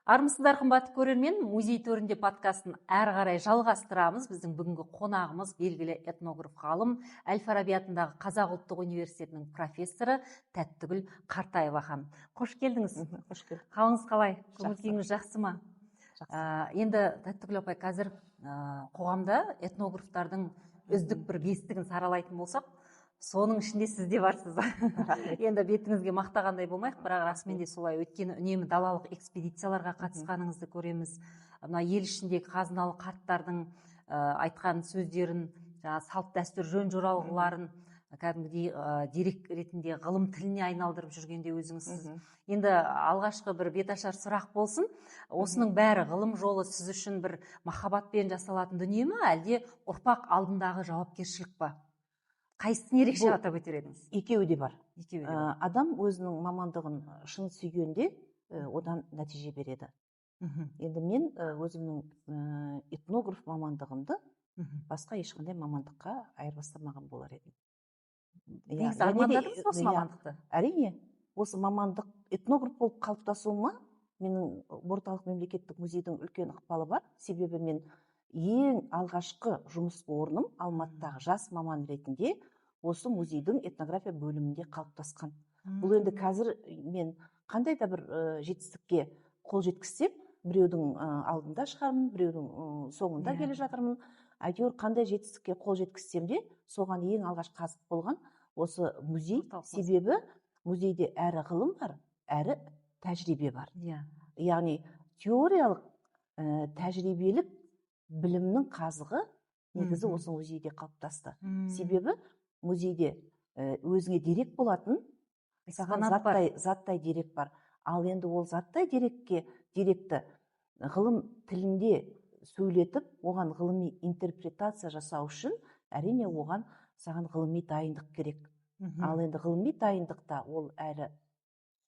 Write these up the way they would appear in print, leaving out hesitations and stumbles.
Армысыздар қымбатты көрермен, музей төрінде подкастын әрі қарай жалғастырамыз. Біздің бүгінгі қонағымыз белгілі этнограф ғалым, Әл-Фараби атындағы Қазақ ұлттық университетінің профессоры Тәттігүл Қартаева ханым. Қош келдіңіз. Қош келдік. Қалыңыз қалай? Көңіл-күйіңіз жақсы ма? Енді Тәттігүл апай, қазір қоғамда этнографтардың үздік бір бестігін саралайтын болсақ, соның ішінде сіз де барсыз. Енді бетіңізге мақтағандай болмайық, бірақ расымен де солай. Өйткені үнемі далалық экспедицияларға қатысқаныңызды көреміз. Мына ел ішіндегі қазыналы қарттардың айтқан сөздерін, салт дәстүр жөн жоралғыларын кәдімгідей дерек ретінде ғылым тіліне айналдырып жүргенде өзіңіз. Енді алғашқы бір беташар сұрақ болсын, осының бәрі ғылым жолы сіз үшін бір махаббатпен жасалатын дүние ме, әлде ұрпақ алдындағы жауапкершілік па? Қайсысын ерекше атап өтер едіңіз? Екеуі де бар. Адам өзінің мамандығын шын сүйгенде одан нәтиже береді. Енді мен өзімнің этнограф мамандығымды басқа ешқандай мамандыққа айырбастамаған болар едім. Негізі армандадыңыз осы мамандықты? Әрине, осы мамандық этнограф болып қалыптасуыма менің орталық мемлекеттік музейдің үлкен ықпалы бар. Себебі мен ең алғашқы жұмыс орным Алматыдағы жас маман ретінде осы музейдің этнография бөлімінде қалыптасқан. Бұл енді қазір мен қандай да бір жетістікке қол жеткізсем, біреудің алдында шығармын, біреудің соңында келе жатырмын. Әйтеуір қандай жетістікке қол жеткізсем де, соған ең алғаш қазық болған осы музей. Себебі музейде әрі ғылым бар, әрі тәжірибе бар. Яғни теориялық, тәжірибелік білімнің қазығы негізі осы музейде қалыптасты. Себебі музейде өзіңе дерек болатын, саған заттай дерек бар. Ал енді ол заттай деректі ғылым тілінде сөйлетіп, оған ғылыми интерпретация жасау үшін, әрине оған саған ғылыми дайындық керек. Ал енді ғылыми дайындықта ол әрі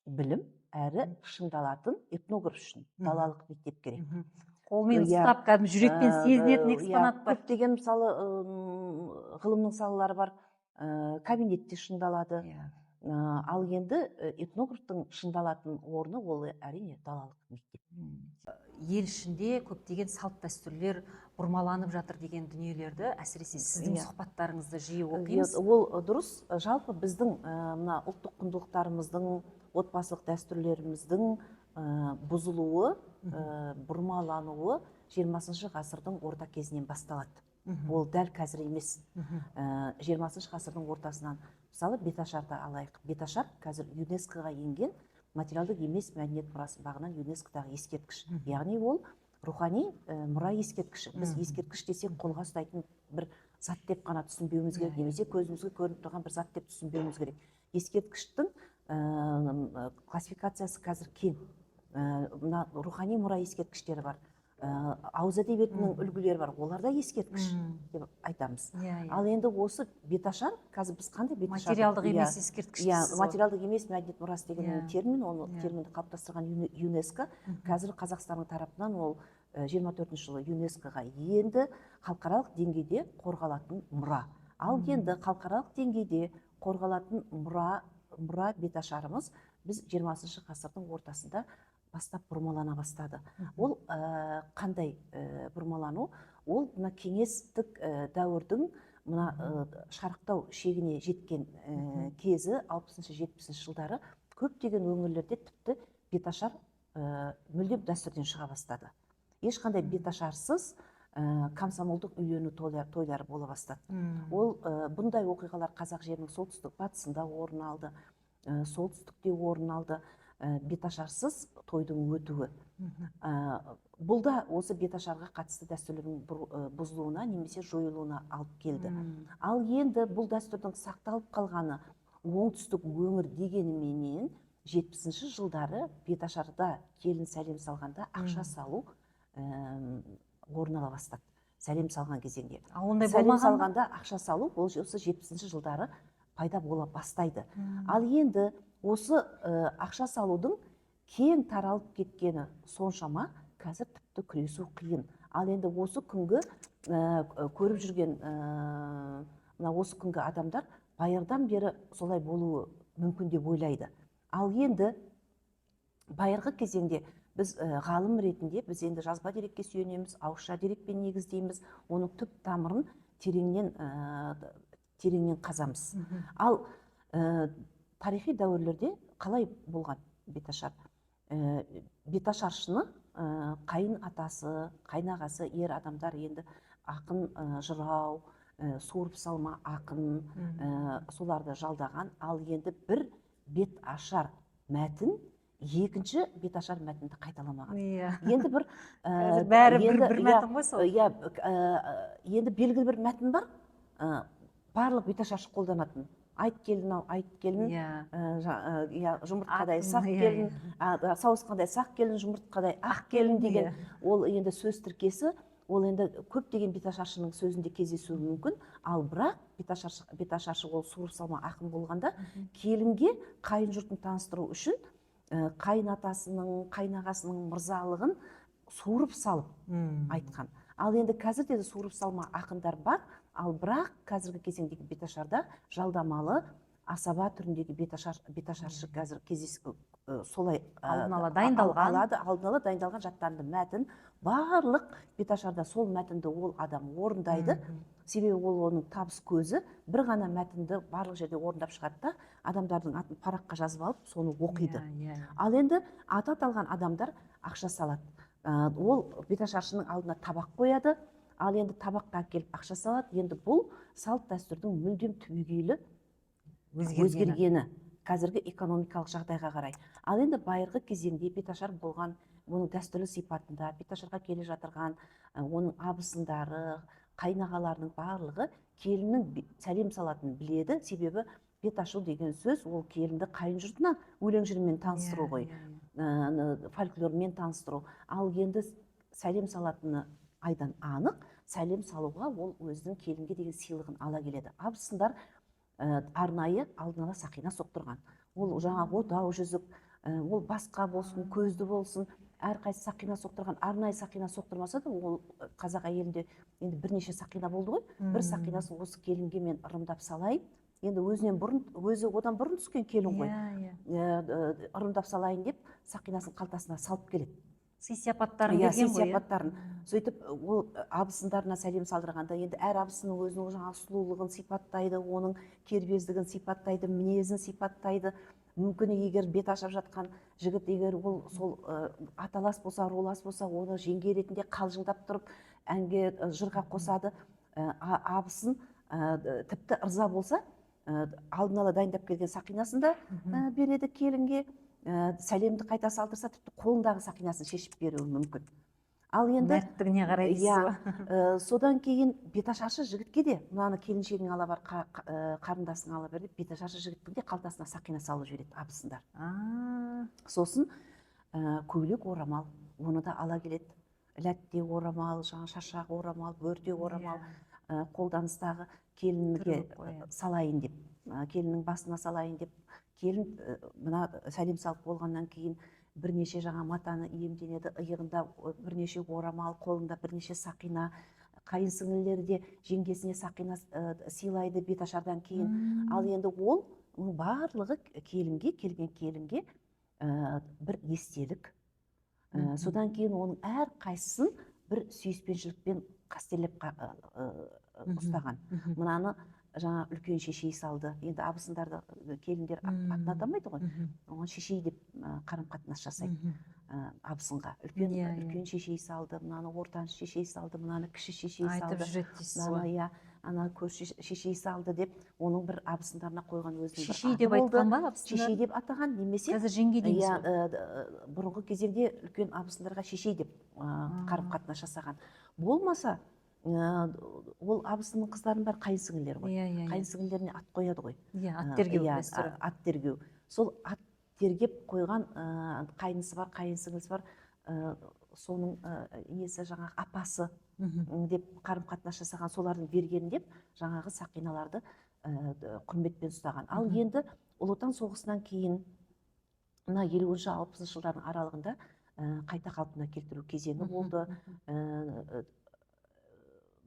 білім, әрі шыңдалатын этнограф үшін далалық мектеп керек. Қолмен ұстап, кәдімгі жүрекпен сезінетін экспонат бар. Көптеген мысалы ғылымның салалары бар, кабинетте шыңдалады. Ал енді этнографтың шыңдалатын орны ол әрине далалық мектеп. Ел ішінде көптеген салт дәстүрлер бұрмаланып жатыр деген дүниелерді әсіресе сіздің сұхбаттарыңызды жиі оқимыз. Ол дұрыс. Жалпы біздің мына ұлттық құндылықтарымыздың, отбасылық дәстүрлеріміздің бұзылуы, бұрмалануы 20 ғасырдың орта кезінен басталады. Ол дәл қазір емес. 20 ғасырдың ортасынан, мысалы, беташарды алайық. Беташар қазір ЮНЕСКО-ға енген материалдық емес мәдениет мұрасы бағынан ЮНЕСКО-дағы ескерткіш. Яғни ол рухани мұра ескерткіші. Біз ескерткіш десек қолға ұстайтын бір зат деп қана түсінбеуіміз керек, немесе көзімізге көрініп тұрған бір зат деп түсінбеуіміз керек. Ескерткіштің классификациясы қазір кең. Рухани мұра ескерткіштері бар. Ауыз әдебиетінің үлгілері бар, оларда ескерткіш деп айтамыз. Ал енді осы беташар, қазір біз қандай беташар? Материалдық емес ескерткіш. Материалдық емес мәдениет мұрасы деген термин, оны терминді қалыптастырған ЮНЕСКО. Қазір Қазақстанның тарапынан ол 24 жылы ЮНЕСКО-ға енді халықаралық деңгейде қорғалатын мұра. Ал енді халықаралық деңгейде қорғалатын мұра беташарымыз біз 20 ғасырдың ортасында бастап бұрмалана бастады. Ол қандай бұрмалану? Ол мына кеңестік дәуірдің шарықтау шегіне жеткен кезі 60-70 жылдары көптеген өңірлерде тіпті беташар мүлдем дәстүрден шыға бастады. Ешқандай беташарсыз комсомолдық үйлену тойлары бола бастады. Ол бұндай оқиғалар қазақ жерінің солтүстік батысында орын алды, солтүстікте орын алды. Беташарсыз тойдың өтуі. Бұл да осы беташарға қатысты дәстүрлердің бұзылуына немесе жойылуына алып келді. Ал енді бұл дәстүрдің сақталып қалғаны оңтүстік өңір дегеніменен 70 жылдары беташарда келін сәлем салғанда ақша салу орын ала бастады. Сәлем салған кезеңде. Сәлем салғанда ақша салу ол осы 70 жылдары пайда бола бастайды. Ал енді осы ақша салудың кең таралып кеткені соншама, қазір тіпті күресу қиын. Ал енді осы күнгі көріп жүрген осы күнгі адамдар байырдан бері солай болуы мүмкін деп ойлайды. Ал енді байырғы кезеңде біз ғалым ретінде біз енді жазба дерекке сүйенеміз, ауызша дерекпен негіздейміз, оның түп тамырын тереңнен қазамыз. Ал тарихи дәуірлерде қалай болған беташар? Беташаршыны қайын атасы, қайнағасы ер адамдар енді ақын, жырау, суырып салма ақын соларды жалдаған. Ал енді бір бет ашар мәтін екінші бет ашар мәтінді қайталамаған. Енді бір қазір бәрі бір мәтін ғой сол. Енді белгілі бір мәтін бар, барлық бет ашаршы қолданатын. Айт келін ау, айт келін, жұмыртқадай сақ келін, сауысқандай сақ келін, жұмыртқадай ақ келін деген ол енді сөз тіркесі. Ол енді көптеген беташаршының сөзінде кездесуі мүмкін, ал бірақ беташаршы ол суырып салма ақын болғанда келінге қайын жұртын таныстыру үшін қайын атасының, қайнағасының мырзалығын суырып салып айтқан. Ал енді қазірде де суырып салма ақындар бар, ал бірақ қазіргі кезеңдегі беташарда жалдамалы асаба түріндегі беташаршы қазір кездесіп солай алдын ала дайындалған жаттанды мәтін. Барлық беташарда сол мәтінді ол адам орындайды. Себебі ол оның табыс көзі. Бір ғана мәтінді барлық жерде орындап шығады да, адамдардың атын параққа жазып алып, соны оқиды. Ал енді аты аталған адамдар ақша салады. Ол беташаршының алдына табақ қояды. Ал енді табаққа келіп ақша салады. Енді бұл салт дәстүрдің мүлдем түбегейлі өзгергені қазіргі экономикалық жағдайға қарай. Ал енді байырғы кезеңде беташар болған, оның дәстүрлі сипатында беташарға келе жатырған оның абысындары, қайнағаларының барлығы келіннің сәлем салатынын біледі. Себебі бет ашу деген сөз ол келінді қайын жұртына өлең жырмен таныстыру ғой, фольклормен таныстыру. Ал енді сәлем салатыны айдан анық, сәлем салуға ол өзінің келінге деген сыйлығын ала келеді. Абысындар арнайы алдын ала сақина соқтырған. Ол жаңағы отау жүзік, ол басқа болсын, көзді болсын, әрқайсы сақина соқтырған. Арнайы сақина соқтырмаса да, ол қазақ әйелінде енді бірнеше сақина болды ғой. Бір сақинасын осы келінге мен ырымдап салайын. Енді өзі одан бұрын түскен келін ғой. Ырымдап салайын деп сақинасын қалтасына салып келеді. Сый-сияпаттарын берген ғой. Сый-сияпаттарын. Сөйтіп, ол абысындарына сәлем салдырғанда, енді әр абысының өзінің жаңа сұлулығын сипаттайды, оның кербездігін сипаттайды, мінезін сипаттайды. Мүмкін егер бет ашып жатқан жігіт, егер ол сол аталас болса, рулас болса, оны жеңге ретінде қалжыңдап тұрып, әнге жырға қосады. Абысын тіпті ырза болса, алдын ала дайындап келген сақинасын да береді келінге. Сәлемді қайта салдырса, тіпті қолындағы сақинасын шешіп беруі мүмкін. Ал енді мәрттігіне қарай дейсіз. Содан кейін беташаршы жігітке де, мынаны келіншегің ала бар, қарындасың ала бер деп, беташаршы жігіттің де қалтасына сақина салып жібереді абысындар. Сосын көйлек орамал, оны да ала келеді. Ләтте орамал, шашақ орамал, бөрте орамал, қолданыстағы келінге салайын деп, келіннің басына салайын деп, келін мына сәлем салып болғаннан кейін бірнеше жаңа матаны иемденеді, иығында бірнеше орамал, қолында бірнеше сақина. Қайын сіңлілері де жеңгесіне сақина сыйлайды беташардан кейін. Ал енді ол барлығы келген келінге бір естелік. Содан кейін оның әр қайсысын бір сүйіспеншілікпен қастерлеп ұстаған. Мынаны жаңа үлкен шешей салды. Енді абысындарды келіндер атын атамайды ғой. Оған шешей деп қарым-қатынас жасайды абысынға. Үлкен шешей салды, мынаны ортан шешей салды, мынаны кіші шешей салды. Айтып жүреді дейсіз ғой. Ана көрші шешей салды деп, оның бір абысындарына қойған өзінің бір шешей деп айтқан ба абысындар? Шешей деп атаған, немесе қазір жеңге дейміз ғой. Бұрынғы кезеңде үлкен абысындарға шешей деп қарым-қатынас жасаған. Болмаса, ол абысының қыздарын бар қайын сіңлілері ғой. Қайын сіңлілеріне ат қояды ғой. Ат тергеу дәстүрі. Ат тергеу. Сол ат тергеп қойған қайынысы бар, қайын сіңлісі бар, соның несі жаңағы апасы деп қарым-қатынас жасаған, солардың бергенін деп жаңағы сақиналарды құрметпен ұстаған. Ал енді Ұлы Отан соғысынан кейін мына 50-60 жылдардың аралығында қайта қалпына келтіру кезеңі болды.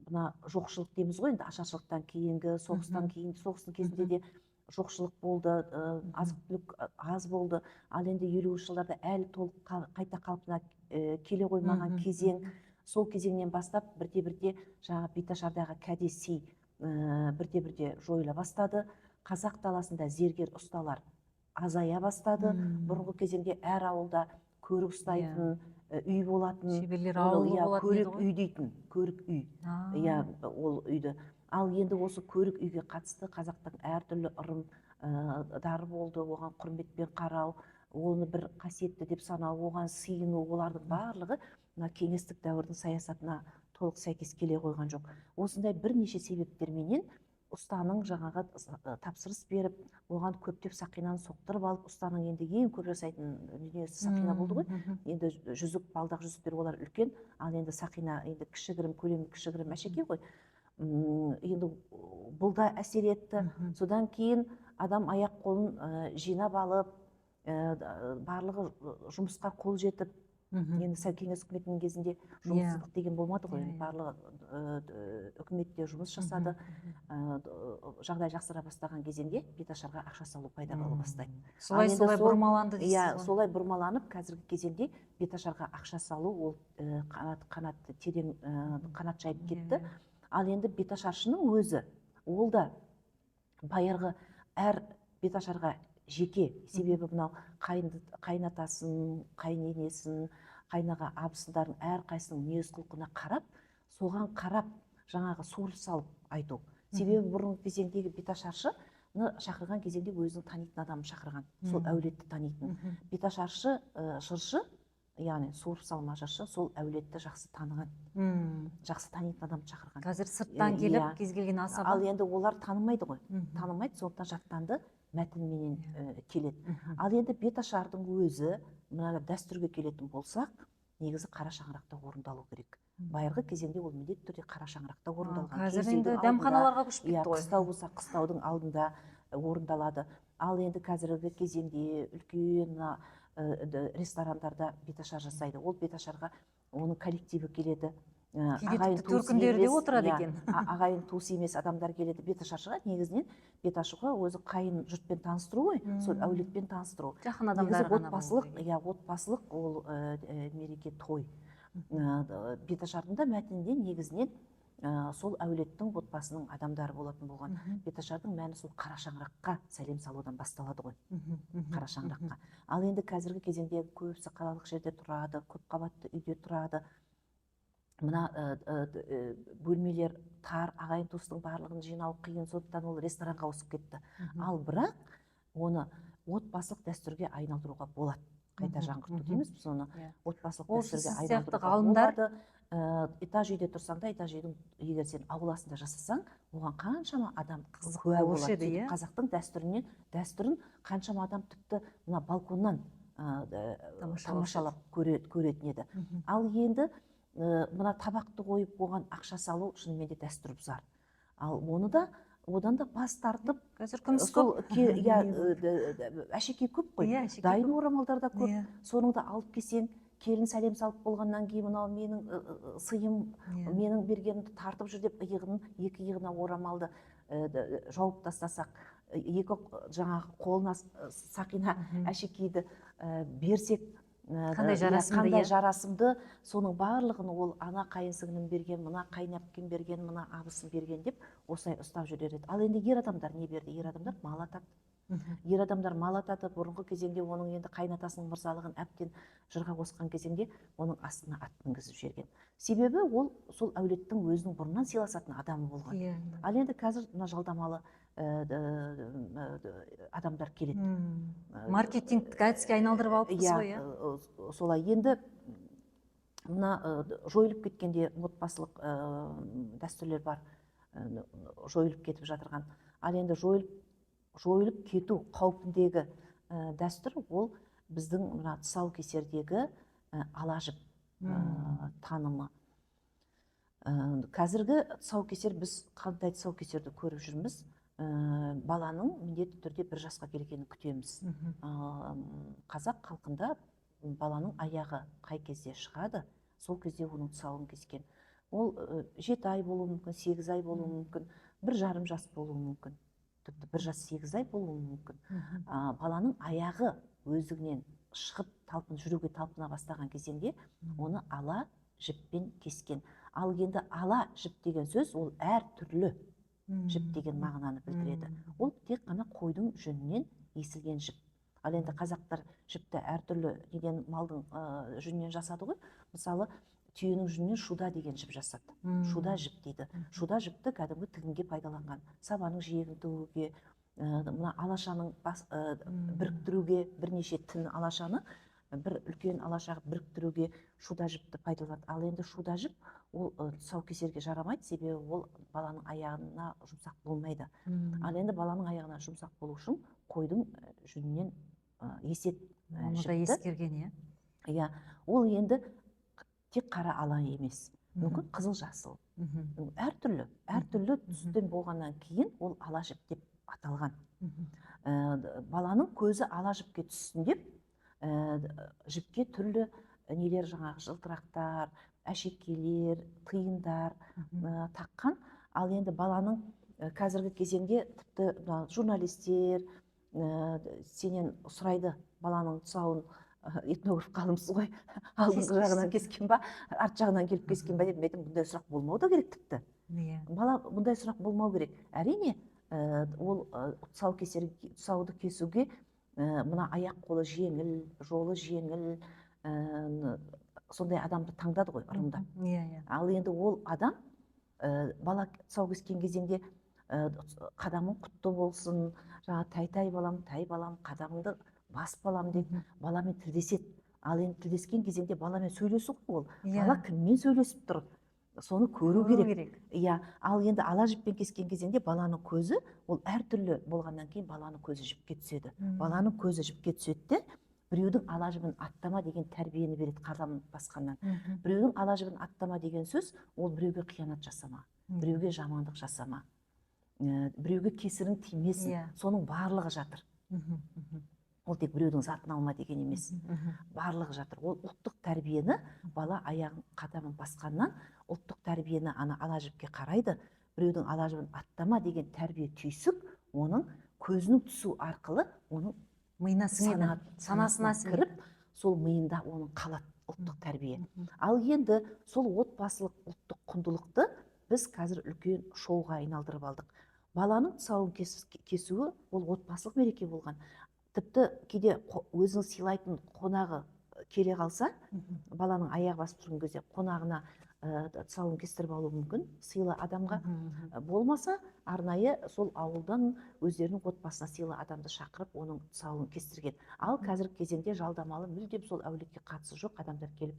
Мына жоқшылық дейміз ғой, енді ашаршылықтан кейінгі, соғыстан кейін, соғыстың кезінде де жоқшылық болды, азық түлік аз болды. Ал енді 50-ші жылдарда әлі толық қайта қалпына келе қоймаған кезең. Сол кезеңнен бастап бірте-бірте жаңағы Беташардағы кәдесый бірте-бірте жойыла бастады. Қазақ даласында зергер ұсталар азая бастады. Бұрынғы кезеңде әр ауылда көрік ұстайтын үй болатын. Шеберлер ауылы болатын еді ғой. Көрік үй дейтін, көрік үй. Иә, ол үйді. Ал енді осы көрік үйге қатысты қазақтың әртүрлі ырымдары болды. Оған құрметпен қарау, оны бір қасиетті деп санау, оған сыйыну, олардың барлығы мына кеңестік дәуірдің саясатына толық сәйкес келе қойған жоқ. Осындай бірнеше себептерменен ұстаның жаңағы тапсырыс беріп, оған көптеп сақинаны соқтырып алып, ұстаның енді ең көп жасайтын дүниесі сақина болды ғой. Енді жүзік, балдақ жүзіктер олар үлкен, ал енді сақина енді кішігірім, көлемі кішігірім әшекей ғой. Енді бұл да әсер етті. Содан кейін адам аяқ қолын жинап алып, барлығы жұмысқа қол жетіп, енді сәл кеңес үкіметінің кезінде жұмыссыздық деген болмады ғой, барлығы үкіметте жұмыс жасады. Жағдай жақсара бастаған кезеңде Беташарға ақша салу пайда бола бастайды. Солай бұрмаланды дейсіз ғой? Иә, солай бұрмаланып, қазіргі кезеңде Беташарға ақша салу ол қанатты терең қанат жайып кетті. Ал енді Беташаршының өзі, ол да байырғы әр Беташарға жеке, себебі мынау қайнатасын, қайненесін, қайнаға абысындарын әрқайсының мінез құлқына қарап, соған қарап жаңағы суырып салып айту. Себебі бұрынғы кезеңдегі Беташаршыны шақырған кезеңде өзінің танитын адамын шақырған, сол әулетті танитын. Беташаршы жыршы, яғни суырып салма жыршы, сол әулетті жақсы таныған, жақсы танитын адамды шақырған. Қазір сырттан келіп, кез келген асаба. Ал енді олар танымайды ғой, танымайды, сондықтан жаттанды мәтінменен келеді. Ал енді Беташардың өзі, мына дәстүрге келетін болсақ, негізі қара шаңырақта орындалу керек. Байырғы кезеңде ол міндетті түрде қара шаңырақта орындалған. Қазір енді дәмханаларға көшіп кетті ғой. Қыстау болса, қыстаудың алдында орындалады. Ал енді қазіргі кезеңде үлкен ресторандарда Беташар жасайды. Ол Беташарға оның коллективі келеді. Төркіндері де отырады екен. Ағайын туысы емес адамдар келеді Беташаршыға. Негізінен Беташарға өзі қайын жұртпен таныстыру ғой, сол әулетпен таныстыру. Жақын адамдар ғана. Отбасылық ол мереке, той. Беташардың да мәтінінде негізінен сол әулеттің отбасының адамдары болатын болған. Беташардың мәні сол қара шаңыраққа сәлем салудан басталады ғой, қара шаңыраққа. Ал енді қазіргі кезеңде көбісі қалалық жерде тұрады, көп қабатты үйде тұрады. Мына бөлмелер тар, ағайын туыстың барлығын жинау қиын, сондықтан ол ресторанға ауысып кетті. Ал бірақ оны отбасылық дәстүрге айналдыруға болады. Қайта жаңғырту дейміз біз оны. Отбасылық дәстүрге айналдыруға болады. Этаж үйде тұрсаң да, этаж үйдің егер сен ауласында жасасаң, оған қаншама адам куә болады. Қазақтың дәстүрін қаншама адам тіпті мына балконнан тамашалап көретін еді. Ал енді мына табақты қойып, оған ақша салу шынымен де дәстүр бұзар. Ал одан да бас тартып, қазір күміс көп. Әшекей көп қой, дайын орамалдар да көп. Соның да алып келсең, келін сәлем салып болғаннан кейін мынау менің сыйым, менің бергенімді тартып жүр деп екі иығына орамалды жауып тастасақ, екі жаңағы қолына сақина әшекейді берсек, қандай жарасымды, соның барлығын ол ана қайынсіңлім берген, мына қайынәпкем берген, мына абысын берген деп осылай ұстап жүрер еді. Ал енді ер адамдар не берді? Ер адамдар мал атады. Ер адамдар мал атады. Бұрынғы кезеңде оның енді қайнатасының мырзалығын әбден жырға қосқан кезеңде оның астына ат мінгізіп жіберген. Себебі ол сол әулеттің өзінің бұрыннан сыйласатын адамы болған. Ал енді қазір мына жалдамалы адамдар келеді. Маркетингтік әдіске айналдырып алыппыз ғой, солай. Енді мына жойылып кеткенде отбасылық дәстүрлер бар, жойылып кетіп жатырған. Ал енді жойылып кету қаупіндегі дәстүр ол біздің мына тұсаукесердегі алажып танымы. Қазіргі тұсаукесер, біз қандай тұсаукесерді көріп жүрміз? Баланың міндетті түрде 1 жасқа келгенін күтеміз. Қазақ халқында баланың аяғы қай кезде шығады, сол кезде оның тұсауын кескен. Ол 7 ай болуы мүмкін, 8 ай болуы мүмкін, 1,5 жас болуы мүмкін. тіпті 1 жас 8 ай болуы мүмкін. Баланың аяғы өздігінен шығып жүруге талпына бастаған кезеңде оны ала жіппен кескен. Ал енді ала жіп деген сөз ол әр түрлі жіп деген мағынаны білдіреді. Ол тек қана қойдың жүнінен есілген жіп. Ал енді қазақтар жіпті әртүрлі неден малдың жүнінен жасады ғой. Мысалы түйенің жүнінен шуда деген жіп жасады. Шуда жіп дейді. Шуда жіпті кәдімгі тігінге пайдаланған. Сабаның жиегін тігуге, мына алашаның біріктіруге, бірнеше тін алашаны бір үлкен алашағы біріктіруге шуда жіпті пайдаланады. Ал енді шуда жіп ол тұсаукесерге жарамайды, себебі ол баланың аяғына жұмсақ болмайды. Ал енді баланың аяғына жұмсақ болу үшін қойдың жүнінен есет оны да ескерген, иә. Ол енді тек қара ала емес, мүмкін қызыл жасыл, әртүрлі түстен болғаннан кейін ол ала жіп деп аталған. Баланың көзі ала жіпке түссін деп жіпке түрлі нелер, жаңағы жылтырақтар, әшекейлер, тиындар таққан. Ал енді баланың қазіргі кезеңде тіпті журналистер сенен сұрайды, баланың тұсауын этнограф ғалымсыз ғой, алдыңғы жағынан кескен ба, арт жағынан келіп кескен ба деп, мен айтамын, бұндай сұрақ болмау да керек тіпті. Бала бұндай сұрақ болмау керек. Әрине, ол тұсауды кесуге мына аяқ қолы жеңіл, жолы жеңіл, сондай адамды таңдады ғой ырымда. Ал енді ол адам бала тұсау кескен кезеңде қадамың құтты болсын, жаңа тай балам, қадамыңды бас балам деп баламен тілдеседі. Ал енді тілдескен кезеңде баламен сөйлесу ғой ол. Бала кіммен сөйлесіп тұр? Соны көру керек. Ал енді ала жіппен кескен кезеңде баланың көзі ол әртүрлі болғаннан кейін баланың көзі жіпке түседі. Баланың көзі жіпке түседі, біреудің ала жібін аттама деген тәрбиені береді қадамын басқаннан. Біреудің ала жібін аттама деген сөз ол біреуге қиянат жасама, біреуге жамандық жасама, біреуге кесірің тимесін, соның барлығы жатыр. Ол тек біреудің затын алма деген емес, барлығы жатыр. Ол ұлттық тәрбиені бала аяғын қадамын басқаннан ұлттық тәрбиені ала жіпке қарайды, біреудің ала жібін аттама деген тәрбие түйсік, оның көзінің түсу арқылы оның миына санасына кіріп, сол миында оның қалады ұлттық тәрбие. Ал енді сол отбасылық ұлттық құндылықты біз қазір үлкен шоуға айналдырып алдық. Баланың тұсауын кесуі ол отбасылық мереке болған. Тіпті кейде өзің сыйлайтын қонағы келе қалса, баланың аяқ басып тұрған кезде қонағына тұсауын кестіріп алуы мүмкін, сыйлы адамға. Болмаса, арнайы сол ауылдан өздерінің отбасына сыйлы адамды шақырып, оның тұсауын кестірген. Ал қазіргі кезеңде жалдамалы мүлдем сол әулетке қатысы жоқ адамдар келіп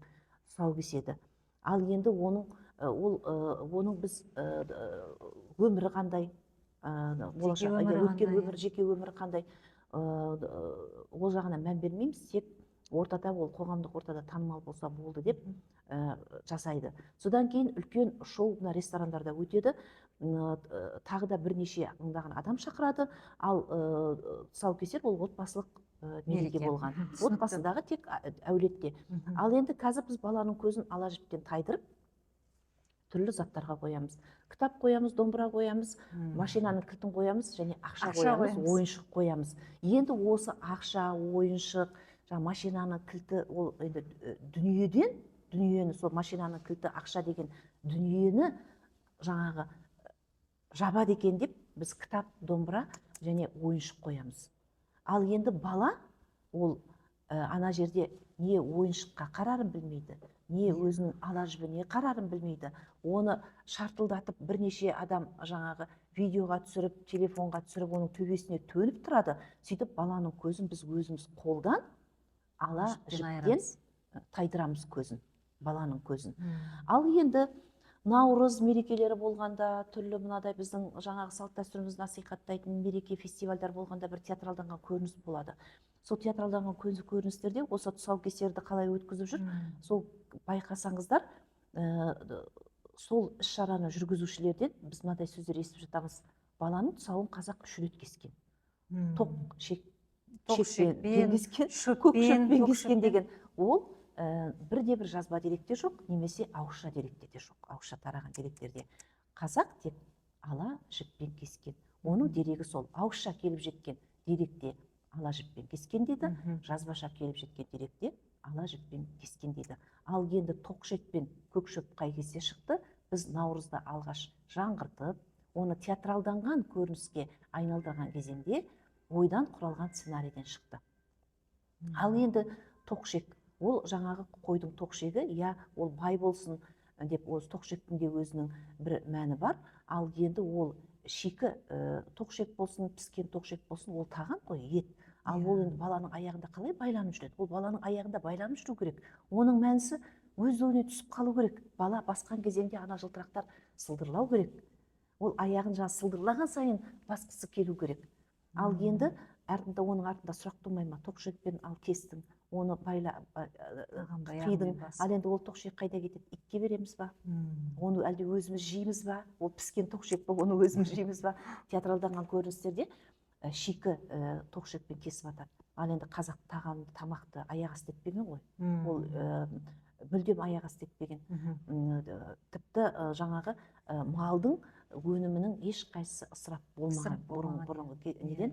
тұсау кеседі. Ал енді оның біз өмірі қандай, өткен өмір, жеке өмірі қандай, ол жағына мән бермейміз, тек ортада ол қоғамдық ортада танымал болса болды деп жасайды. Содан кейін үлкен шоу ресторандарда өтеді, тағы да бірнеше мыңдаған адам шақырады, ал тұсаукесер ол отбасылық мереке болған. Отбасыдағы тек әулетте. Ал енді қазір біз баланың көзін ала жіптен тайдырып, түрлі заттарға қоямыз. Кітап қоямыз, домбыра қоямыз, машинаның кілтін қоямыз, және ақша қоямыз, ойыншық қоямыз. Енді осы ақша, ойыншық, машинаның кілті, ол енді дүниені, сол машинаның кілті, ақша деген дүниені жаңағы жабады екен деп, біз кітап, домбыра және ойыншық қоямыз. Ал енді бала, ол ана жерде не ойыншыққа қарарын білмейді, не өзінің ала жібіне қарарын білмейді. Оны шартылдатып бірнеше адам жаңағы видеоға түсіріп, телефонға түсіріп, оның төбесіне төніп тұрады. Сөйтіп баланың көзін біз өзіміз қолдан ала жіптен тайдырамыз көзін, баланың көзін. Ал енді Наурыз мерекелері болғанда, түрлі мынадай біздің жаңағы салт дәстүрімізді насихаттайтын мереке, фестивальдар болғанда бір театралданған көрініс болады. Сол театралданған көріністерде осы тұсаукесерді қалай өткізіп жүр, сол байқасаңыздар, сол іс-шараны жүргізушілерден біз мынадай сөздер естіп жатамыз. Баланың тұсауын қазақ 3 рет кескен. Тоқ шекпен кескен, көк шекпен кескен деген. Ол бірде бір жазба деректе жоқ, немесе ауызша деректе де жоқ, ауызша тараған деректерде. Қазақ тек ала жіппен кескен. оның дерегі сол ауызша келіп жеткен деректе ала жіппен кескен дейді, жазбаша келіп жеткен деректе ала жіппен кескен дейді. Ал енді тоқшек пен көкшөп қай кезде шықты? Біз наурызда алғаш жаңғыртып, оны театралданған көрініске айналдырған кезеңде ойдан құралған сценарийден шықты. Ал енді тоқшек, ол жаңағы қойдың тоқшегі, я ол бай болсын деп, осы тоқшектің де өзінің бір мәні бар. Ал енді ол шикі тоқшек болсын, піскен тоқшек болсын, ол тағам ғой, ет. Ал ол енді баланың аяғында қалай байланып жүреді? Ол баланың аяғында байланып жүру керек. Оның мәнісі өздігіне түсіп қалу керек. Бала басқан кезеңде ана жылтырақтар сылдырлау керек. Ол аяғын жаңа сылдырлаған сайын басқысы келу керек. Ал енді артында, оның артында сұрақ тумай ма? Тоқшекпен ал кестің, оны қидың. Ал енді ол тоқшек қайда кетеді? Итке береміз ба? Оны әлде өзіміз жейміз ба? Ол піскен тоқшек ба, оны өзіміз жейміз ба? Театралданған көріністерде шикі тоқшекпен кесіп атады. Ал енді қазақ тамақты аяқ істетпеген ғой. Ол мүлдем аяқ істетпеген. Тіпті жаңағы малдың өнімінің ешқайсысы ысырап болмаған. Бұрынғы неден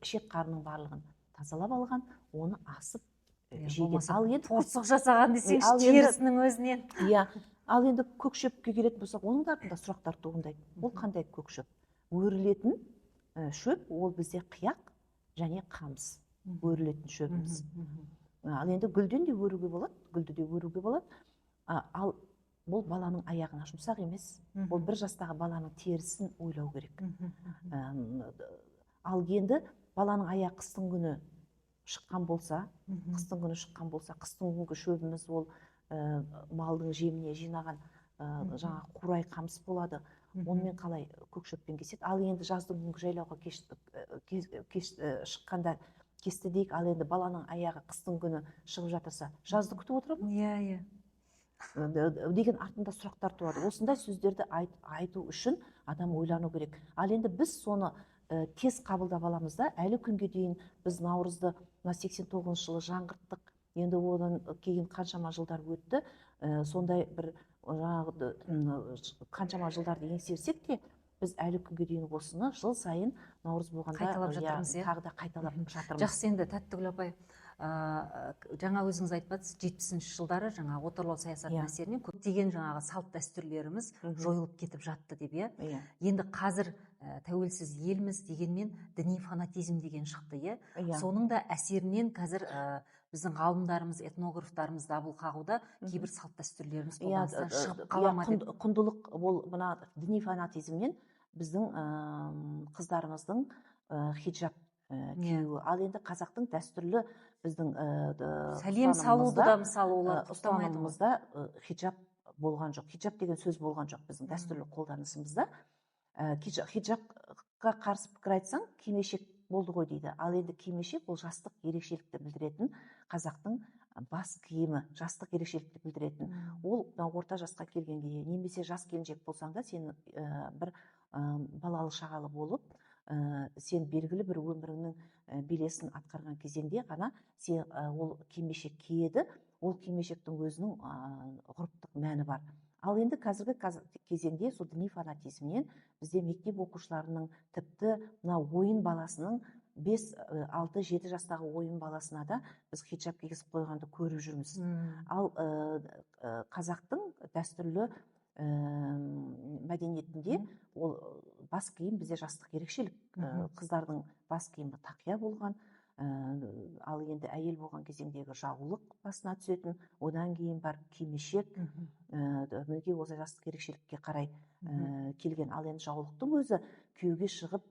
ішек қарының барлығын тазалап алған, оны асып жеген. Ал енді торсық жасаған десеңші, терісінің өзінен. Ал енді көкшөпке келетін болсақ, оның да артында сұрақтар туындайды. Ол қандай көкшөп? Өрілетін шөп, ол бізде қияқ және қамыс өрілетін шөпіміз. Ал енді гүлден де өруге болады, гүлді де өруге болады. Ал бұл баланың аяғына жұмсақ емес. Ол 1 жастағы баланың терісін ойлау керек. Ал енді баланың аяғы қыстың күні шыққан болса, қыстың күнгі шөбіміз ол малдың жеміне жинаған жаңа қурай қамыс болады. Онымен қалай көкшөппен кеседі? Ал енді жаздың күнгі жайлауға шыққанда кесті дейік. Ал енді баланың аяғы қыстың күні шығып жатырса, жазды күтіп отырады ма? Деген артында сұрақтар туады. Осындай сөздерді айту үшін адам ойлану керек. Ал енді біз соны тез қабылдап аламыз да, әлі күнге дейін біз наурызды 89 жылы жаңғырттық. Енді одан кейін қаншама жылдар өтті. Сондай бір қаншама жылдарды еңсерсек те, біз әлі күнге дейін осыны жыл сайын наурыз болғанда қайталап жатырмыз. Тағы да қайталап жатырмыз. Жақсы, енді Тәттігүл апай, жаңа өзіңіз айтпадыңыз, 70-ші жылдары жаңа отарлау саясатының әсерінен көптеген жаңағы салт дәстүрлеріміз жойылып кетіп жатты деп, енді қазір тәуелсіз елміз дегенмен діни фанатизм деген шықты, соның да әсерінен қазір біздің ғалымдарымыз, этнографтарымыз дабыл қағуда, кейбір салт дәстүрлеріміз қолданыстан шығып қала ма деп. Құндылық, ол мына діни фанатизмнен біздің қыздарымыздың хиджаб киюі. Ал енді қазақтың дәстүрлі біздің сәлем салуды да мысалы олар ұстанымымызда хиджаб болған жоқ. Хиджаб деген сөз болған жоқ біздің дәстүрлі қолданысымызда. Хиджабқа қарсы пікір айтсаң, кимешек болды ғой дейді. Ал енді кимешек ол жастық ерекшелікті білдіретін, қазақтың бас киімі, жастық ерекшелікті білдіретін. Ол орта жасқа келгенге, немесе жас келіншек болсаң да, сен бір балалы шағалы болып, сен белгілі бір өміріңнің белесін атқарған кезеңде ғана сен ол кимешек киеді. Ол кимешектің өзінің ғұрыптық мәні бар. Ал енді қазіргі кезеңде сол діни фанатизмнен бізде мектеп оқушыларының, тіпті мына ойын баласының 5-6-7 жастағы ойын баласына да біз хиджаб кигізіп қойғанды көріп жүрміз. Ал қазақтың дәстүрлі мәдениетінде ол бас киім бізде жастық ерекшелік. Қыздардың бас киімі тақия болған. Ал енді әйел болған кезеңдегі жаулық басына түсетін, одан кейін бар кимешек, мінекей осы жастық ерекшелікке қарай келген. Ал енді жаулықтың өзі күйеуге шығып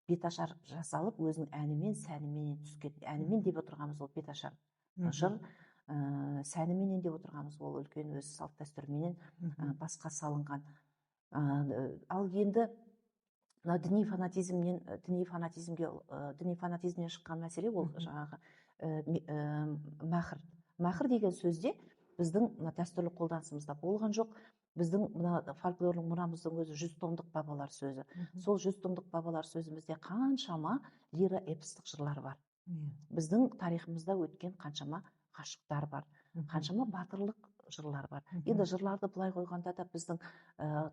беташар жасалып, өзінің әнімен, сәніменен түскен. Әнімен деп отырғанымыз ол беташар жыр, сәніменен деп отырғанымыз ол үлкен өз салт дәстүрменен басқа салынған. Ал енді діни фанатизмнен шыққан мәселе ол жаңағы махр деген сөзде біздің дәстүрлі қолданысымызда болған жоқ. Біздің фольклорлық мұрамыздың өзі 100 томдық бабалар сөзі. Сол 100 томдық бабалар сөзімізде қаншама лира эпостық жырлар бар. Біздің тарихымызда өткен қаншама ғашықтар бар, қаншама батырлық жырлар бар. Енді жырларды былай қойғанда да біздің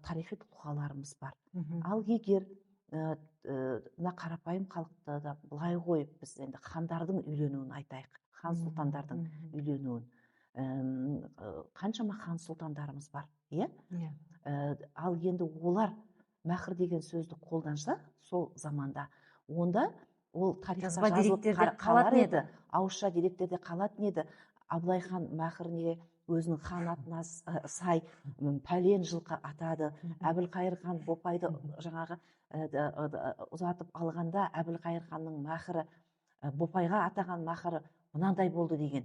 тарихи тұлғаларымыз бар. Ал егер мына қарапайым халықты да былай қойып біз енді хандардың үйленуін айтайық, хан сұлтандардың үйленуін. Қаншама хан сұлтандарымыз бар, иә? Ал енді олар мәһір деген сөзді қолданса сол заманда, онда ол тарихта жазылып қалар еді, ауызша деректерде қалатын еді. Абылай хан мәһіріне өзінің хан атына сай пәлен жылқы атады. Әбілқайыр хан бопайды жаңағы ұзатып алғанда Әбілқайыр ханның мәһірі, бопайға атаған мәһірі мынандай болды деген.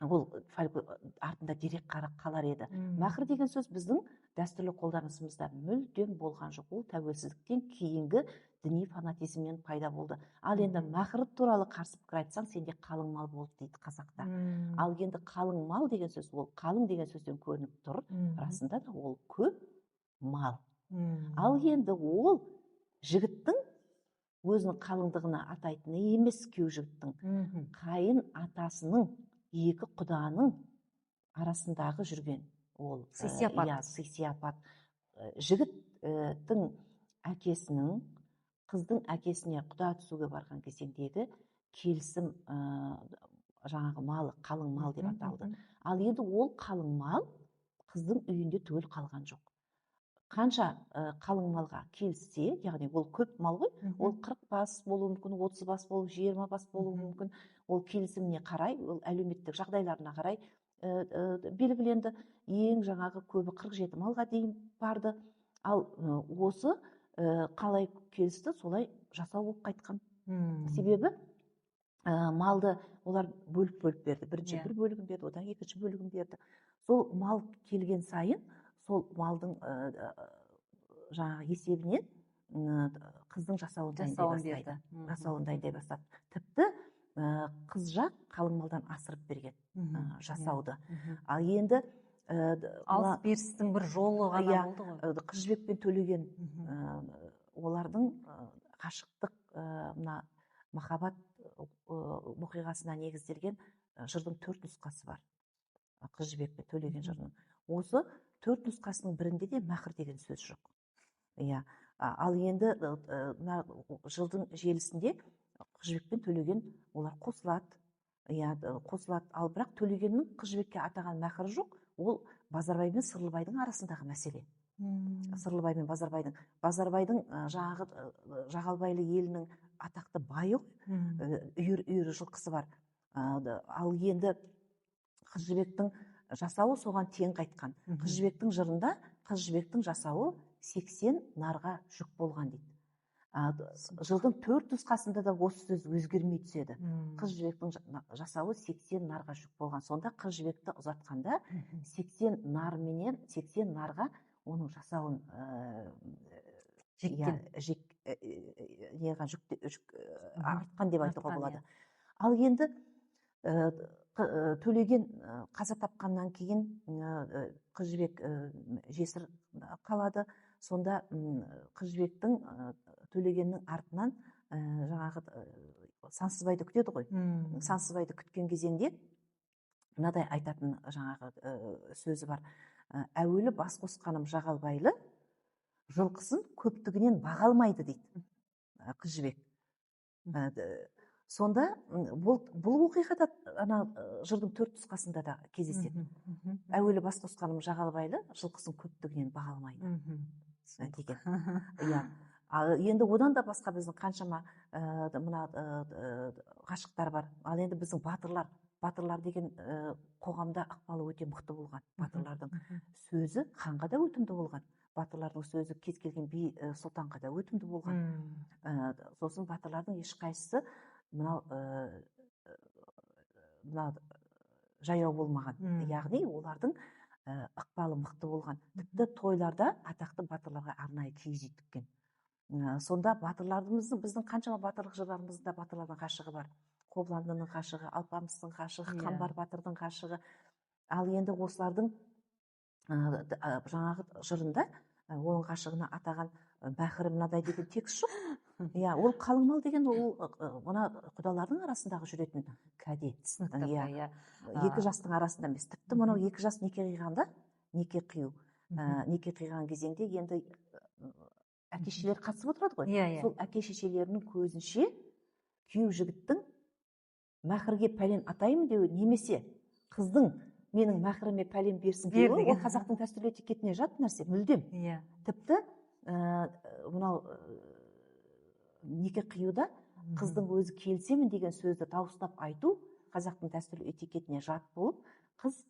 Ол артында дерек қалар еді. Мәһір деген сөз біздің дәстүрлі қолданысымызда мүлдем болған жоқ. Ол тәуелсіздіктен кейінгі діни фанатизммен пайда болды. Ал енді мәһір туралы қарсы пікір айтсаң, сенде қалың мал болды дейді қазақта. Ал енді қалың мал деген сөз, ол қалың деген сөзден көрініп тұр. Расында да ол көп мал. Ал енді ол жігіттің өзінің қалыңдығына атайтыны емес, күйеу жігіттің қайын атасының екі құданың арасындағы жүрген ол сый-сияпат. Жігіттің әкесінің қыздың әкесіне құда түсуге барған кезеңдегі келісім жаңағы малы қалың мал деп аталды. Ал енді ол қалың мал қыздың үйінде түгел қалған жоқ. Қанша қалың малға келсе, яғни ол көп мал ғой, ол 40 бас болуы мүмкін, 30 бас болуы, 20 бас болуы мүмкін. Ол келісіміне қарай, ол әлеуметтік жағдайларына қарай белгіленді. Ең жаңағы көбі 47 малға дейін барды. Ал осы қалай келісті, солай жасау болып қайтқан. Себебі малды олар бөліп берді. Бірінші бір бөлігін берді, одан екінші бөлігін берді. Сол мал келген сайын, сол малдың жаңағы есебінен қыздың жасауын дайындай бастады. Тіпті қыз жақ қалың малдан асырып берген жасауды. Ал енді алыс берістің бір жолы ғана болды ғой. Қыз Жібек пен Төлеген олардың ғашықтық, мына махаббат оқиғасына негізделген жырдың 4 нұсқасы бар. Қыз Жібек пен Төлеген жырының. Осы 4 нұсқасының бірінде де мәһір деген сөз жоқ. Ал енді мына жылдың желісінде Қыз Жібек пен Төлеген олар қосылады. Ал бірақ Төлегеннің Қыз Жібекке атаған мәһірі жоқ. Ол Базарбай мен Сырлыбайдың арасындағы мәселе. Сырлыбай мен Базарбайдың жаңағы Жағалбайлы елінің атақты байы, үйір жылқысы бар. Ал енді Қыз Жібектің жасауы соған тең қайтқан. Қыз Жібектің жырында Қыз Жібектің жасауы 80 нарға жүк болған дейді. Жылдың 4 нұсқасында да осы сөз өзгермей түседі. Қыз Жібектің жасауы 80 нарға жүк болған. Сонда Қыз Жібекті ұзатқанда 80 нар менен 80 нарға оның жасауын артқан деп айтуға болады. Ал енді Төлеген қаза тапқаннан кейін Қыз Жібек жесір қалады. Сонда Қыз Жібектің Төлегеннің артынан жаңағы Сансызбайды күтеді ғой. Сансызбайды күткен кезеңде мынадай айтатын жаңағы сөзі бар. Әуелі бас қосқаным Жағалбайлы, жылқысын көптігінен баға алмайды дейді Қыз Жібек. Сонда бұл оқиғада ана жырдың 4 нұсқасында да кездеседі. Әуелі бас қосқаным Жағалбайлы, жылқысын көптігінен баға алмайды деген. Енді одан да басқа біздің қаншама мына ғашықтар бар. Ал енді біздің батырлар деген қоғамда ықпалы өте мықты болған. Батырлардың сөзі ханға да өтімді болған. Батырлардың сөзі кез келген би сұлтанға да өтімді болған. Сосын батырлардың ешқайсысы мынау жаяу болмаған. Яғни олардың ықпалы мықты болған. Тіпті тойларда атақты батырларға арнайы киіз үй тіккен. Сонда батырларымыздың, біздің қаншама батырлық жырларымызда батырлардың ғашығы бар. Қобландының ғашығы, Алпамыстың ғашығы, Қамбар батырдың ғашығы. Ал енді осылардың жаңағы жырында оның ғашығына атаған мәһірі мынадай деген текст жоқ. Ол қалың мал деген ол мына құдалардың арасындағы жүретін кәде. Екі жастың арасында емес. Тіпті мынау екі жас неке қиғанда, неке қиған кезеңде енді әке шешелері қатысып отырады ғой. Иә, иә. Сол әке шешелерінің көзінше күйеу жігіттің мәһірге пәлен атаймын деуі, немесе қыздың менің мәһіріме пәлен берсін Бер деуі, деген. ол қазақтың дәстүрлі этикетіне жат нәрсе, мүлдем. Иә. Тіпті мынау неке қиюда қыздың өзі келісемін деген сөзді дауыстап айту қазақтың дәстүрлі этикетіне жат болып, қыз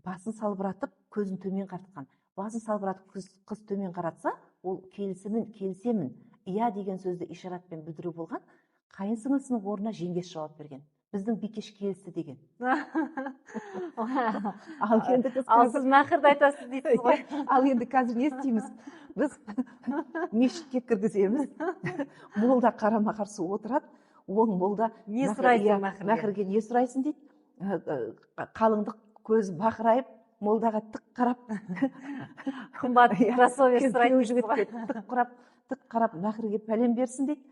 басын салбыратып, көзін төмен қаратқан. Басын салбыратып, қыз төмен қаратса, ол келісемін, иә деген сөзді ишаратпен білдіру болған. Қайын сіңлісінің орнына жеңгесі жауап берген. Біздің Бикеш келісті деген. Ал сіз мәһірді айтасыз дейсіз ғой. Ал енді қазір не істейміз? Біз мешітке кіргіземіз. Молда қарама қарсы отырады. Ол молда Не сұрайсың мәһірге? Мәһірге не сұрайсың дейді. Қалыңдық көз бақырайып, молдаға тік қарап, қымбат кроссовер сұрайсыз ғой. тік қарап мәһірге пәлен берсін дейді.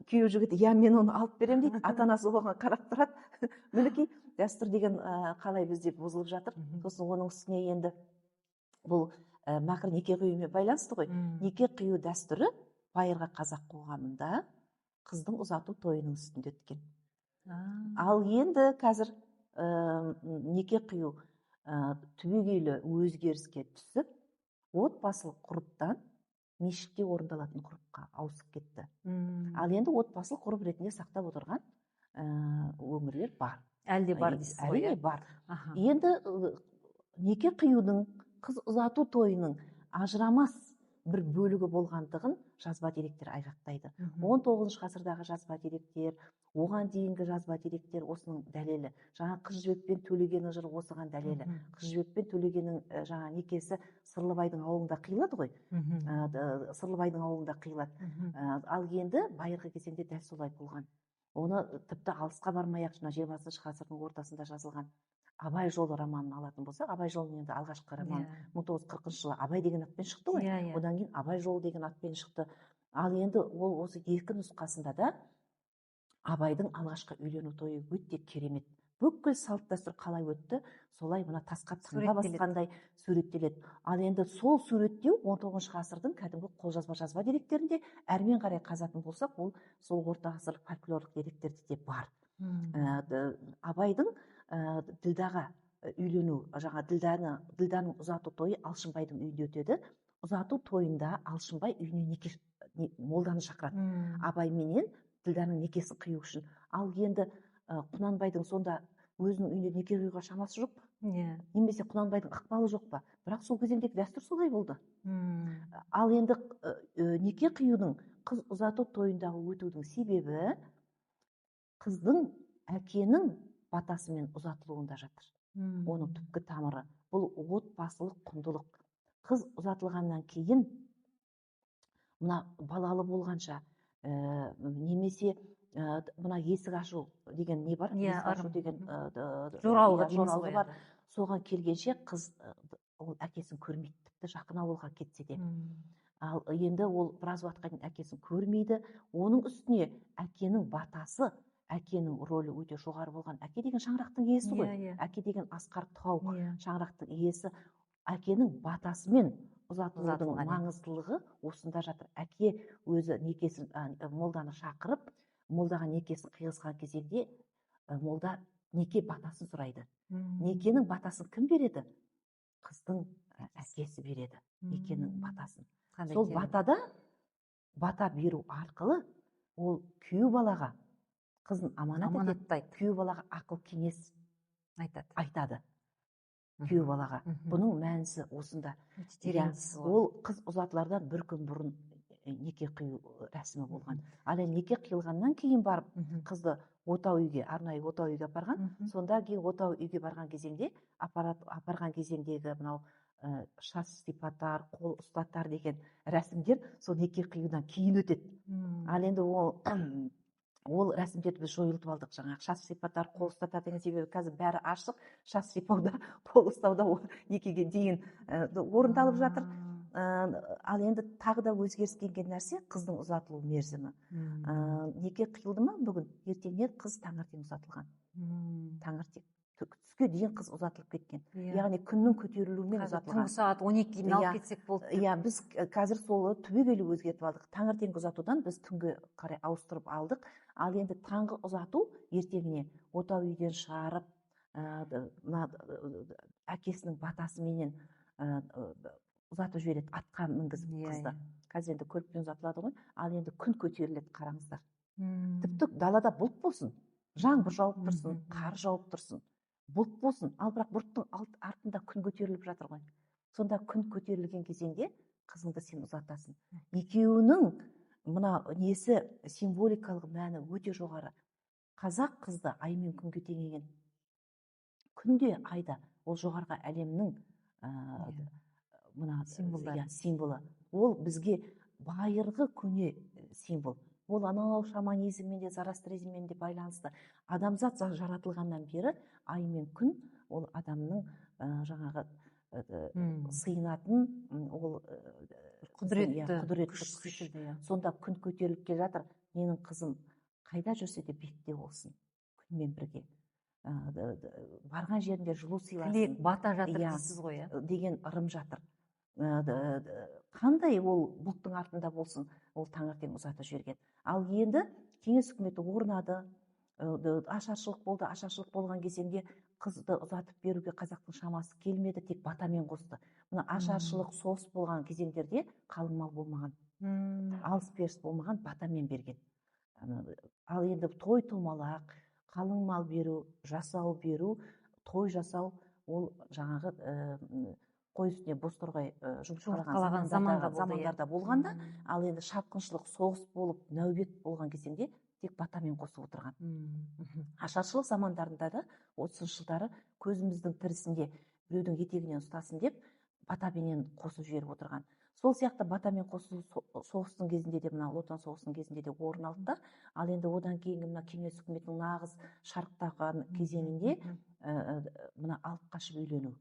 Күйеу жігіт, иә мен оны алып берем дейді. Ата-анасы оған қарап тұрады. Мінекей дәстүр деген қалай бізде бұзылып жатыр. Сосын оның үстіне енді бұл мәһір неке қиюмен байланысты ғой. Неке қию дәстүрі байырғы қазақ қоғамында қыздың ұзату тойының үстінде өткен. Ал енді қазір неке қию түбегейлі өзгеріске түсіп, отбасылық ғұрыптан мешітте орындалатын ғұрыпқа ауысып кетті. Ал енді отбасылық ғұрып ретінде сақтап отырған өңірлер бар. Әлде бар дейсіз ғой. Әрине бар. Енді неке қиюдың, қыз ұзату тойының ажырамас бір бөлігі болғандығын жазба деректер айғақтайды. 19 ғасырдағы жазба деректер, оған дейінгі жазба деректер осының дәлелі. Жаңа Қыз жібек төлегеннің жыры осыған дәлелі. Қыз жібек төлегеннің жаңа некесі Сырлыбайдың ауылында қиылады ғой. Сырлыбайдың ауылында қиылады. Ал енді байырғы кезеңде дәл солай болған. Оны тіпті алысқа бармай-ақ 20 ғасырдың ортасында жазылған Абай жолы романын алатын болсақ, Абай жолының енді алғашқы романы 1940 жылы Абай деген атпен шықты ғой. Одан кейін Абай жолы деген атпен шықты. Ал енді ол осы екі нұсқасында да Абайдың алғашқы үйлену тойы өте керемет. Бүкіл салт дәстүр қалай өтті, солай мына тасқа таңба басқандай суреттеледі. Ал енді сол суреттеу 19 ғасырдың кәдімгі қолжазба деректерінде әрмен қарай қазатын болсақ, ол сол орта ғасыр фольклорлық деректерде де бар. Абайдың Ділдаға үйлену, жаңа Ділданың ұзату тойы Алшынбайдың үйінде өтеді. Ұзату тойында Алшынбай үйіне молданы шақырады. Абай менен Ділданың некесін қию үшін. Ал енді Құнанбайдың сонда өзінің үйіне неке қиюға шамасы жоқ па? Немесе Құнанбайдың ықпалы жоқ па? Бірақ сол кезеңдегі дәстүр солай болды. Ал енді неке қиюдың, қыз ұзату тойындағы өтудің себебі қыздың әкенің батасымен ұзатылуында жатыр. Оның түпкі тамыры. Бұл отбасылық құндылық. Қыз ұзатылғаннан кейін мына балалы болғанша немесе мына есік ашу деген не бар? Есік ашу деген жоралғы бар. Соған келгенше қыз ол әкесін көрмейді, тіпті жақын ауылға кетсе де. Ал енді ол біраз уақытқа дейін әкесін көрмейді. Оның үстіне әкенің батасы, әкенің рөлі өте жоғары болған. Әке деген шаңырақтың иесі ғой. Әке деген асқар тау, шаңырақтың иесі. Әкенің батасымен ұзатылудың маңыздылығы осында жатыр. Әке өзі некесін, молданы шақырып, молдаға некесін қиғызған кезеңде молда неке батасын сұрайды. Некенің батасын кім береді? Қыздың әкесі береді некенің батасын. Сол батада, бата беру арқылы ол күйеу балаға қызын аманат етеді, күйеу балаға ақыл кеңес айтады. Күйеу балаға. Бұның мәнісі осында. Ол қыз ұзатылардан бір күн бұрын неке қию рәсімі болған. Ал неке қиылғаннан кейін барып қызды отау үйге, арнайы отау үйге апарған. Сонда кейін отау үйге барған кезеңде, апарған кезеңдегі мынау шаш сипатар, қол ұстатар деген рәсімдер сол неке қиюдан кейін өтеді. Ал енді ол рәсімдерді біз жойылтып алдық. Жаңағы шаш сипатар, қол ұстатар деген себебі қазір бәрі ашық, шаш сипауда, қол ұстауда некеге дейін орындалып жатыр. Ал енді тағы да өзгеріске енген нәрсе қыздың ұзатылу мерзімі. Неке қиылды ма бүгін? Ертеңнен қыз таңертең ұзатылған. Таңертең түске дейін қыз ұзатылып кеткен. Иә. Яғни күннің көтерілуімен Қазір ұзатылған. түнгі сағат 12-ні алып Иә. кетсек болды. Иә, біз қазір сол түбегейлі өзгертіп алдық. Таңертеңгі ұзатудан біз түнгі қарай ауыстырып алдық. Ал енді таңғы ұзату ертеңіне отау үйден шығарып, әкесінің батасыменен ұзатып жібереді, атқа мінгізіп қызды. Қазір енді көлікпен ұзатылады ғой, ал енді күн көтеріледі, қараңыздар. Тіпті далада бұлт болсын, жаңбыр жауып тұрсын, қар жауып тұрсын, бұлт болсын, ал бірақ бұлттың артында күн көтеріліп жатыр ғой. Сонда күн көтерілген кезеңде қызыңды сен ұзатасың. Екеуінің мына несі символикалық мәні өте жоғары. Қазақ қызды аймен күнге теңеген. Күнде айда ол жоғарғы әлемнің мына символы. Ол бізге байырғы көне символ. Ол анау шаманизммен де, зарастризммен де байланысты. Адамзат жаратылғаннан бері ай мен күн ол адамның жаңағы сыйынатын ол құдіретті күш. Сонда күн көтеріліп келе жатыр. Менің қызым қайда жүрсе де бетте болсын, күнмен бірге. Барған жерінде жылу сыйласын. Тілек бата жатыр дейсіз ғой, деген ырым жатыр. Қандай ол бұлттың артында болсын, ол таңертең ұзатып жіберген. Ал енді кеңес үкіметі орнады, ашаршылық болды. Ашаршылық болған кезеңде қызды ұзатып беруге қазақтың шамасы келмеді, тек батамен қосты. Мына ашаршылық, соғыс болған кезеңдерде қалың мал болмаған, алыс-беріс болмаған, батамен берген. Ал енді той томалақ, қалың мал беру, жасау беру, той жасау, ол жаңағы қой үстіне бозторғай жұмыртқалаған замандарда болғанда, ал енді шапқыншылық, соғыс болып, нәубет болған кезеңде тек батамен қосып отырған. Ашаршылық замандарында да 30 жылдары көзіміздің тірісінде біреудің етегінен ұстасын деп батаменен қосып жіберіп отырған. Сол сияқты батамен қосу соғыстың кезінде де, мына Отан соғысының кезінде де орын алды да, ал енді одан кейінгі мына кеңес үкіметінің нағыз шарықтаған кезеңінде мына алып қашып үйлену.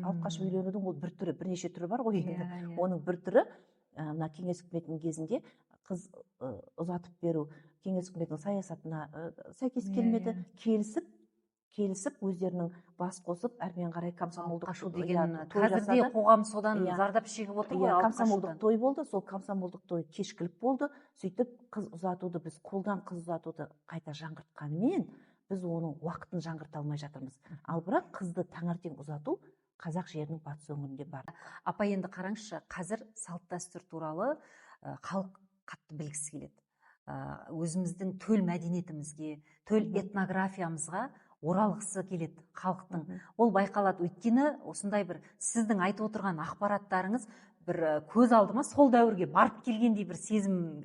Алып қашып үйленудің ол бір түрі, бірнеше түрі бар ғой енді. Оның бір түрі мына кеңес үкіметінің кезінде қыз ұзатып беру кеңес үкіметінің саясатына сәйкес келмеді, келісіп өздерінің бас қосып, әрмен қарай комсомолдық қашу деген қазірде қоғам содан зардап шегіп отыр ғой. Комсомолдық той болды, сол комсомолдық той кешкілік болды. Сөйтіп қыз ұзатуды, біз қолдан қыз ұзатуды қайта жаңғыртқанмен, біз оның уақытын жаңғырта алмай жатырмыз. Ал бірақ қызды таңертең ұзату қазақ жерінің батыс өңірінде бар. Апа, енді қараңызшы, қазір салт дәстүр туралы халық қатты білгісі келеді. Өзіміздің төл мәдениетімізге, төл этнографиямызға оралғысы келеді халықтың. Ол байқалады, өйткені осындай бір сіздің айтып отырған ақпараттарыңыз бір көз алдыма сол дәуірге барып келгендей бір сезім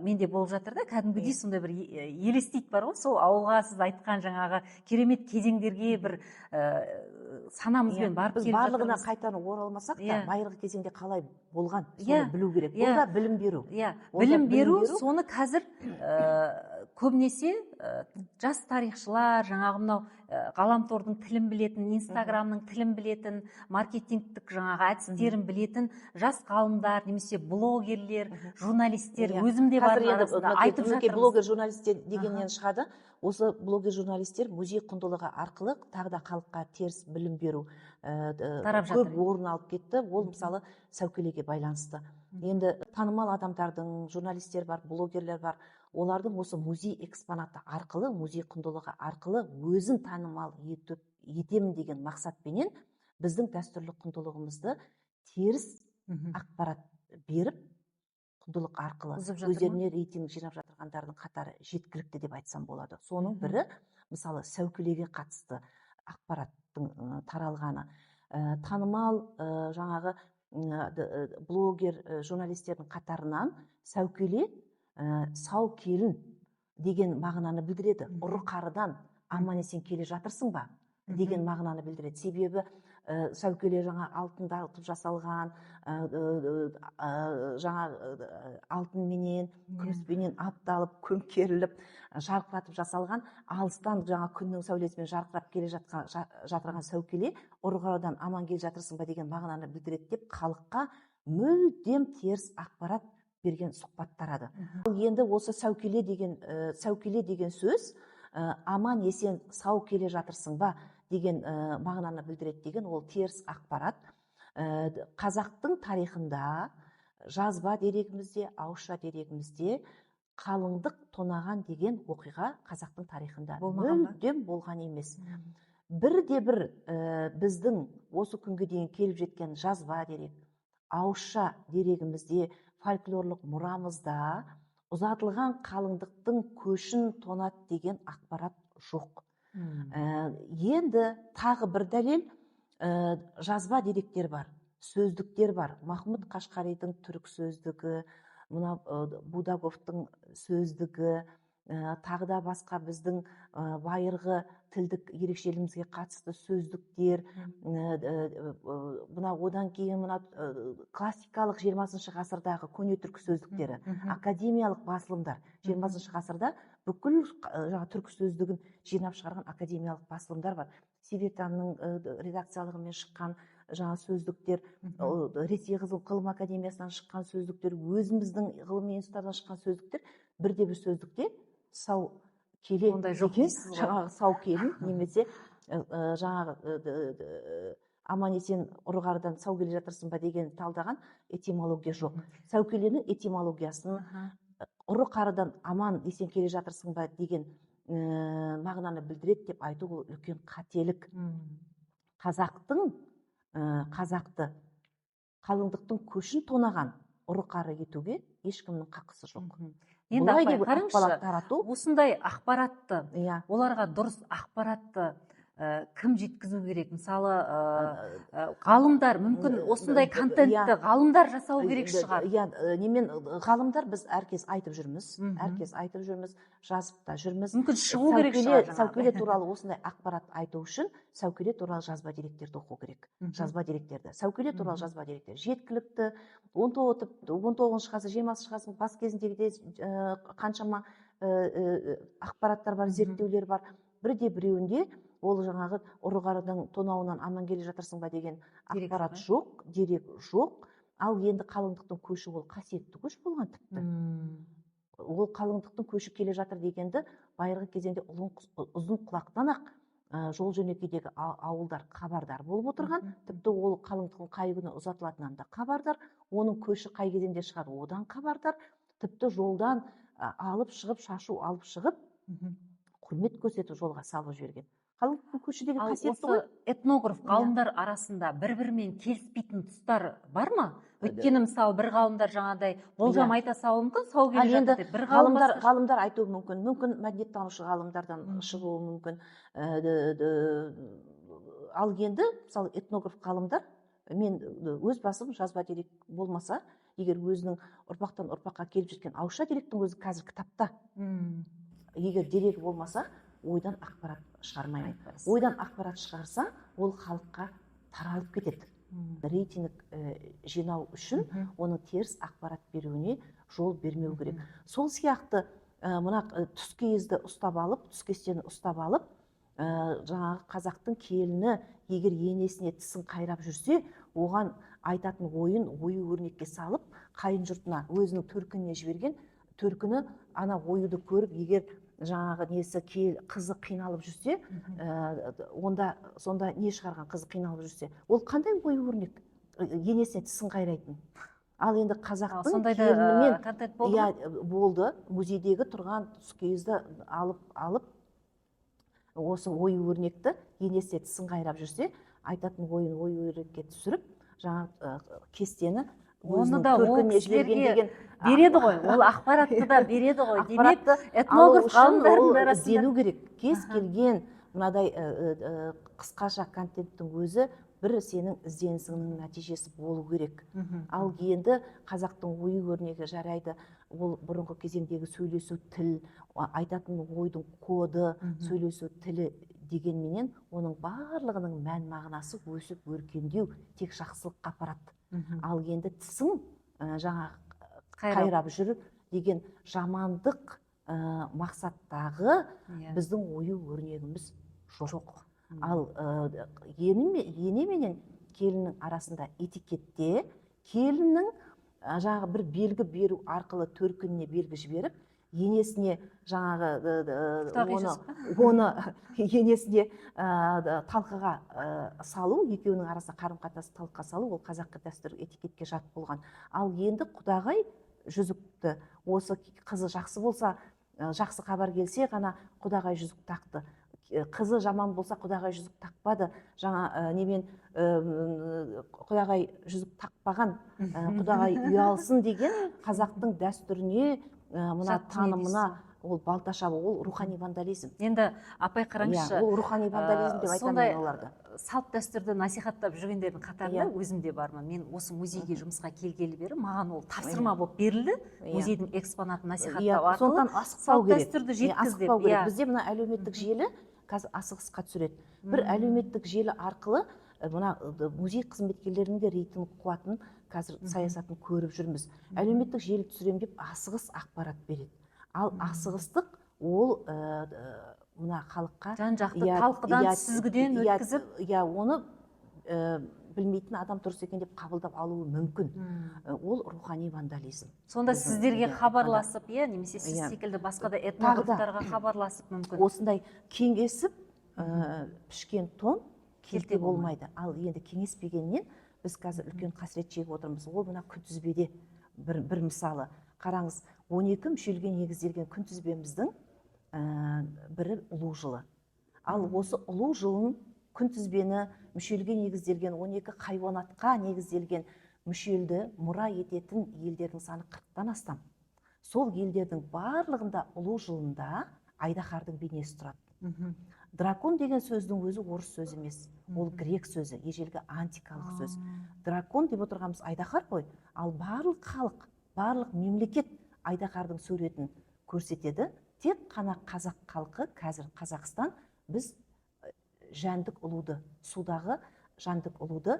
менде болып жатыр да, кәдімгідей сондай бір елестейді бар ғой, сол ауылға сіз айтқан жаңағы керемет кезеңдерге бір санамызбен барып келіп жатырмыз. Біз барлығына қайтаны оралмасақ та, байырғы кезеңде қалай болған, соны білу керек. Ол да білім беру. Білім беру, соны қазір көбінесе жас тарихшылар, жаңағы мынау ғаламтордың тілін білетін, инстаграмның тілін білетін, маркетингтік жаңағы әдістерін білетін жас ғалымдар, немесе блогерлер, журналистер, өзімде бар арасында айтып жатырмыз. Блогер журналистер дегеннен шығады. Осы блогер журналистер музей құндылығы арқылы тағы да халыққа теріс білім беру көп орын алып кетті. Ол мысалы сәукелеге байланысты. Енді танымал адамдардың, журналистер бар, блогерлер бар. Олардың осы музей экспонаты арқылы, музей құндылығы арқылы өзін танымал етемін деген мақсатпенен біздің дәстүрлі құндылығымызды теріс ақпарат беріп, құндылық арқылы өздеріне рейтинг жинап жатырғандардың қатары жеткілікті деп айтсам болады. Соның бірі, мысалы, сәукелеге қатысты ақпараттың таралғаны. Танымал жаңағы блогер журналистердің қатарынан сәукеле сау келін деген мағынаны білдіреді. Ұры қарыдан аман есен келе жатырсың ба деген мағынаны білдіреді. Себебі сәукеле жаңа алтындатып жасалған, жаңа алтынменен, күміспенен апталып, көмкеріліп, жарқыратып жасалған, алыстан жаңа күннің сәулесімен жарқырап келе жатырған сәукеле ұры қарыдан аман келе жатырсың ба деген мағынаны білдіреді деп халыққа мүлдем теріс ақпарат берген сұхбат тарады. Енді осы сәукеле деген сөз аман есен сау келе жатырсың ба деген мағынаны білдіреді деген ол теріс ақпарат. Қазақтың тарихында, жазба дерегімізде, ауызша дерегімізде қалыңдық тонаған деген оқиға қазақтың тарихында мүлдем болған емес. Бірде-бір біздің осы күнге дейін келіп жеткен жазба дерек, ауызша дерегімізде, фольклорлық мұрамызда ұзатылған қалыңдықтың көшін тонады деген ақпарат жоқ. Енді тағы бір дәлел, жазба деректер бар, сөздіктер бар. Махмұд Қашқаридың түрік сөздігі, мына Будаговтың сөздігі, тағы да басқа біздің байырғы тілдік ерекшелігімізге қатысты сөздіктер, мына одан кейін мына классикалық 20 ғасырдағы көне түркі сөздіктері, академиялық басылымдар. 20 ғасырда бүкіл түркі сөздігін жинап шығарған академиялық басылымдар бар. Севетанның редакциялығымен шыққан сөздіктер, Ресей ғылым академиясынан шыққан сөздіктер, өзіміздің ғылыми институттардан шыққан сөздіктер, бірде-бір сөздікте сау келе деген, жаңағы сау келін немесе жаңағы аман есен ұры-қарыдан сау келе жатырсың ба деген талдаған этимология жоқ. Сау келенің этимологиясын, ұры-қарыдан аман есен келе жатырсың ба деген мағынаны білдіреді деп айту ол үлкен қателік. Қазақты қалыңдықтың көшін тонаған ұры-қары етуге ешкімнің қақысы жоқ. Енді апай, қараңызшы, осындай ақпаратты, оларға дұрыс ақпаратты кім жеткізу керек? Мысалы, ғалымдар, мүмкін осындай контентті ғалымдар жасау керек шығар. Немен ғалымдар біз әркез айтып жүрміз, жазып та жүрміз. Мүмкін шығу керек шығар. Сәукеле туралы осындай ақпарат айту үшін Сәукеле туралы жазба деректерді оқу керек. Жазба деректерді. Сәукеле туралы жазба деректер жеткілікті. 19 ғасыр, 20 ғасыр бас кезіндегі қаншама ақпараттар бар, зерттеулер бар. Бірде біреуінде ол жаңағы ұры-қарыдан тонауынан аман келе жатырсың ба деген ақпарат жоқ, дерек жоқ. Ал енді қалыңдықтың көші ол қасиетті көш болған тіпті. Ол қалыңдықтың көші келе жатыр дегенді байырғы кезеңде ұзын құлақтан ақ жол жөнекейдегі ауылдар хабардар болып отырған. Тіпті ол қалыңдықтың қай күні ұзатылатынынан да хабардар. Оның көші қай кезеңде шығар одан хабардар. Тіпті жолдан алып шығып, шашу алып шығып, құрмет көрсетіп жолға салып жіберген. Қалыңдықтың көші деген қасиетті ғой. Этнограф ғалымдар арасында бір-бірімен келіспейтін тұстар бар ма? Өйткені мысалы бір ғалымдар жаңағыдай болжам айта салуы мүмкін, сау келе жатыр деп. Ғалымдар айтуы мүмкін, мәдениеттанушы ғалымдардан шығуы мүмкін. Ал енді мысалы этнограф ғалымдар, мен өз басым жазба дерек болмаса, егер өзінің ұрпақтан ұрпаққа келіп жеткен ауызша деректің өзі қазір кітапта, егер дерегі болмаса, ойдан ақпарат шығармаймын. Ойдан ақпарат шығарса, ол халыққа таралып кетеді. Рейтинг жинау үшін оның теріс ақпарат беруіне жол бермеу керек. Сол сияқты мына түскиізді ұстап алып, түскестені ұстап алып, жаңағы қазақтың келіні егер енесіне тісін қайрап жүрсе, оған айтатын ойын ою өрнекке салып, қайын жұртына өзінің төркініне жіберген, төркіні ана оюды көріп, егер жаңағы несі қызы қиналып жүрсе, онда сонда не шығарған қызы қиналып жүрсе, ол қандай ою өрнек енесіне тісін қайрайтын. Ал енді қазақтың келінімен болды, музейдегі тұрған түскиізді алып осы ою өрнекті енесіне тісін қайрап жүрсе, айтатын ойын ою өрнекке түсіріп, жаңағы кестені оны да ол кісілерге береді ғой, ол ақпаратты да береді ғой. Демек, этнограф ғалымдардың арасында іздену керек. Кез келген мынадай қысқаша контенттің өзі бір сенің ізденісіңнің нәтижесі болу керек. Ал енді қазақтың ою өрнегі жарайды, ол бұрынғы кезеңдегі сөйлесу тіл, айтатын ойдың коды, сөйлесу тілі дегенменен оның барлығының мән мағынасы өсіп өркендеу, тек жақсылыққа апарады. Ал енді тісің жаңа қайрап жүріп деген жамандық мақсаттағы біздің ою өрнегіміз жоқ. Ал ене менен келіннің арасында этикетте келіннің жаңағы бір белгі беру арқылы төркініне белгі жіберіп, енесіне жаңағы Құдағи оны енесіне талқыға салу, екеуінің арасында қарым қатынасты талқыға салу, ол қазақы дәстүр этикетке жат болған. Ал енді құдағай жүзікті, осы қызы жақсы болса, жақсы хабар келсе ғана құдағай жүзік тақты, қызы жаман болса құдағай жүзік тақпады, жаңа немен құдағай жүзік тақпаған, құдағай ұялсын деген қазақтың дәстүріне, мына танымына ол балта шабу, ол рухани вандализм. Енді апай қараңызшы, ол рухани вандализм деп айтамын мен оларды. Салт дәстүрді насихаттап жүргендердің қатарында өзім де бармын. Мен осы музейге жұмысқа келгелі бері маған ол тапсырма болып берілді, музейдің экспонатын насихаттау арқылы салт дәстүрді жеткіз деп. Бізде мына әлеуметтік желі қазір асығысқа түсіреді. Бір әлеуметтік желі арқылы мына музей қызметкерлерінің де рейтинг қуатын қазір саясатын көріп жүрміз. Әлеуметтік желі түсірем деп асығыс ақпарат береді. Ал асығыстық ол мына халыққа жан-жақты талқыдан, сүзгіден өткізіп, оны білмейтін адам дұрыс екен деп қабылдап алуы мүмкін. Ол рухани вандализм. Сонда сіздерге хабарласып, немесе сіз секілді басқа да этнографтарға хабарласып мүмкін. Осындай кеңесіп пішкен тон келте болмайды. Ал енді кеңеспегеннен біз қазір үлкен қасірет шегіп отырмыз. Ол мына күнтізбеде бір мысалы. Қараңыз, 12 мүшелге негізделген күнтізбеміздің бірі ұлу жылы. Ал осы ұлу жылын күнтізбені мүшелге негізделген 12 хайуанатқа негізделген мүшелді мұра ететін елдердің саны 40-тан астам. Сол елдердің барлығында ұлу жылында айдаһардың бейнесі тұрады. Дракон деген сөздің өзі орыс сөзі емес, ол грек сөзі, ежелгі антикалық сөз. Дракон деп отырғанымыз айдаһар қой, ал барлық халық, барлық мемлекет айдаһардың суретін көрсетеді. Тек қана қазақ халқы, қазір Қазақстан, біз жәндік ұлуды, судағы жәндік ұлуды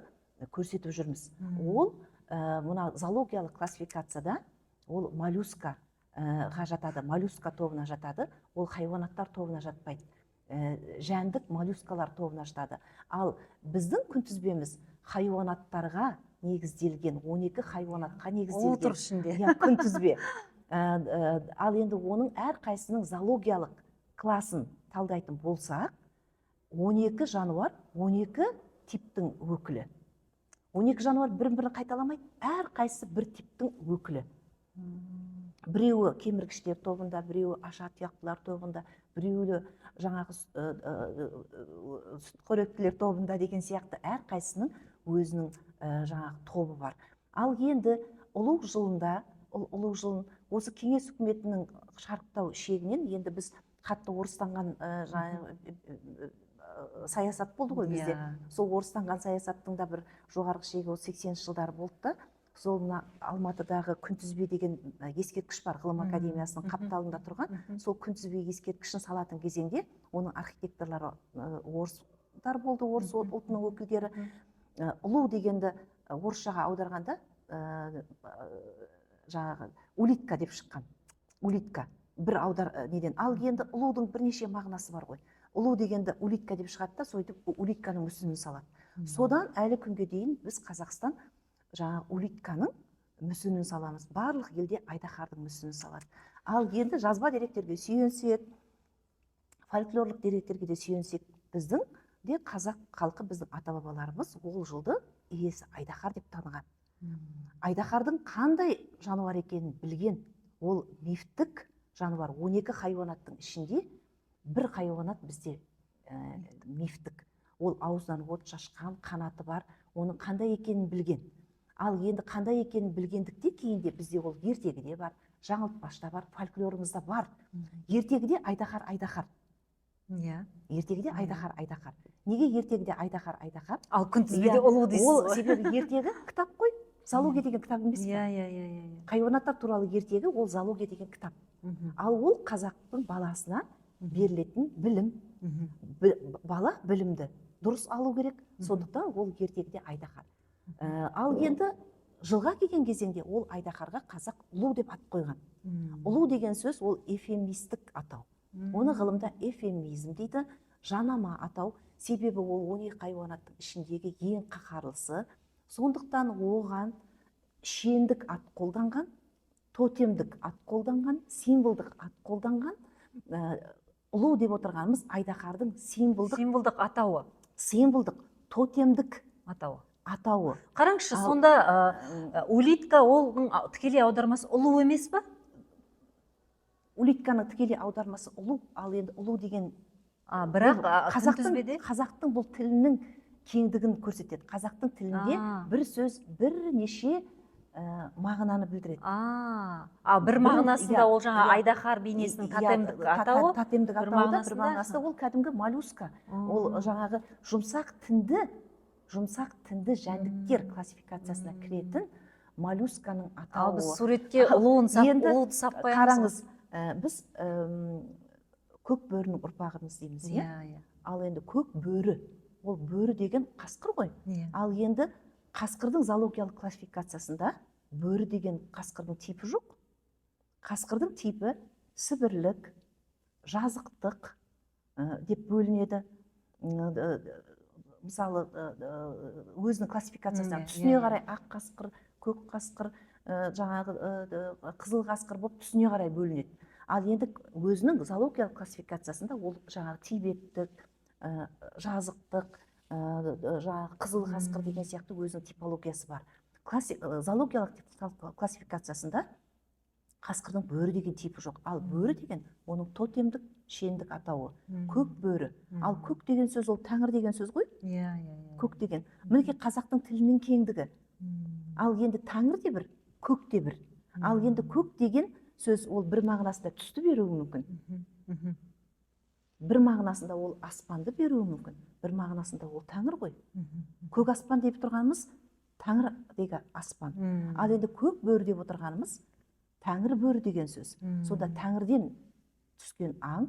көрсетіп жүрміз. Ол мына зоологиялық классификацияда ол моллюскаға жатады, моллюска тобына жатады, ол хайуанаттар тобына жатпайды. Жәндік моллюскалар тобына жатады. Ал біздің күнтізбеміз хайуанаттарға негізделген, 12 хайуанатқа негізделген күнтізбе. Ал енді оның әр қайсының зоологиялық класын талдайтын болсақ, 12 жануар, 12 типтің өкілі. 12 жануар бірін-бірін қайталамайды, әр қайсысы бір типтің өкілі. Біреуі кеміргіштер тобында, біреуі ашатұяқтылар тобында, біреуі жаңағы сүтқоректілер тобында деген сияқты әр қайсының өзінің жаңағы тобы бар. Ал енді ұлу жылын осы кеңес үкіметінің шарықтау шегінен енді біз қатты орыстанған саясат болды ғой бізде. Сол орыстанған саясаттың да бір жоғарғы шегі 80 жылдары болды да, сол мына Алматыдағы күнтізбе деген ескерткіш бар, ғылым академиясының қапталында тұрған. Сол күнтізбе ескерткішін салатын кезеңде оның архитекторлары орыстар болды, орыс ұлтының өкілдері. Ұлу дегенді орысшаға аударғанда жаңағы улитка деп шыққан. Улитка бір неден. Ал енді ұлудың бірнеше мағынасы бар ғой. Ұлу дегенді улитка деп шығады да, сөйтіп улитканың мүсінін салады. Содан әлі күнге дейін біз Қазақстан жаңағы улитканың мүсінін саламыз. Барлық елде айдаһардың мүсінін салады. Ал енді жазба деректерге сүйенсек, фольклорлық деректерге де сүйенсек, біздің де қазақ халқы, біздің ата-бабаларымыз ол жылды иесі айдаһар деп таныған. Айдаһардың қандай жануар екенін білген. Ол мифтік жануар. 12 хайуанаттың ішінде бір хайуанат бізде мифтік. Ол аузынан от шашқан, қанаты бар, оның қандай екенін білген. Ал енді қандай екенін білгендікте кейінде бізде ол ертегіде бар, жаңылтпашта бар, фольклорымызда бар. Ертегіде айдаһар. Ертегіде айдаһар. Неге ертегіде айдаһар? Ал күнтізбеде ұлу дейсіз ғой. Ол себебі ертегі кітап қой. Зоология деген кітап емес пе? Хайуанаттар туралы ертегі ол зоология деген кітап. Ал ол қазақтың баласына берілетін білім. Бала білімді дұрыс алу керек. Сондықтан ол ертегіде айдаһар. Ал енді жылға келген кезеңде ол айдаһарға қазақ ұлу деп ат қойған. Ұлу деген сөз ол эфемистік атау. Оны ғылымда эфемизм дейді, жанама атау. Себебі ол 12 хайуанаттың ішіндегі ең қаһарлысы. Сондықтан оған шендік ат қолданған. тотемдік ат қолданған, символдық ат қолданған. Ұлу деп отырғанымыз Айдаһардың символдық атауы, символдық тотемдік атауы. Қараңызшы, сонда улитка ол тікелей аудармасы ұлу емес па? Улитканың тікелей аудармасы ұлу, ал енді ұлу деген бірақ қазақтың бұл тілінің кеңдігін көрсетеді. Қазақтың тілінде бір сөз бірнеше мағынаны білдіреді. Бір мағынасында ол жаңа Айдаһар бейнесінің тотемдік атауы, бір мағынасында ол кәдімгі моллюска. Ол жаңағы жұмсақ тінді жәндіктер классификациясына кіретін моллюсканың атауы. Ал біз суретке ұлуды сап қоямыз. Қараңыз, біз көк бөрінің ұрпағымыз дейміз, ал енді көк бөрі, ол бөрі деген қасқыр ғой. Ал енді қасқырдың зоологиялық классификациясында бөрі деген қасқырдың типі жоқ. Қасқырдың типі сібірлік, жазықтық деп бөлінеді. Мысалы, өзінің классификациясынан түсіне қарай ақ қасқыр, көк қасқыр, жаңағы қызыл қасқыр болып түсіне қарай бөлінеді. Ал енді өзінің зоологиялық классификациясында ол жаңағы тибеттік, жазықтық, жаңағы қызыл қасқыр деген сияқты өзінің типологиясы бар. Зоологиялық классификациясында қасқырдың бөрі деген типі жоқ. Ал бөрі деген оның тотемдік шендік атауы. Көк бөрі. Ал көк деген сөз ол тәңір деген сөз ғой? Көк деген. Мінекей қазақтың тілінің кеңдігі. Ал енді тәңір де бір, көк те бір. Ал енді көк деген сөз ол бір мағынасында түсті беруі мүмкін. Бір мағынасында ол аспанды беруі мүмкін. Бір мағынасында ол тәңір ғой. Көк аспан деп тұрғанымыз тәңір деген аспан. Ал енді көк бөрі деп отырғанымыз тәңір бөрі деген сөз. Сонда тәңірден түскен аң,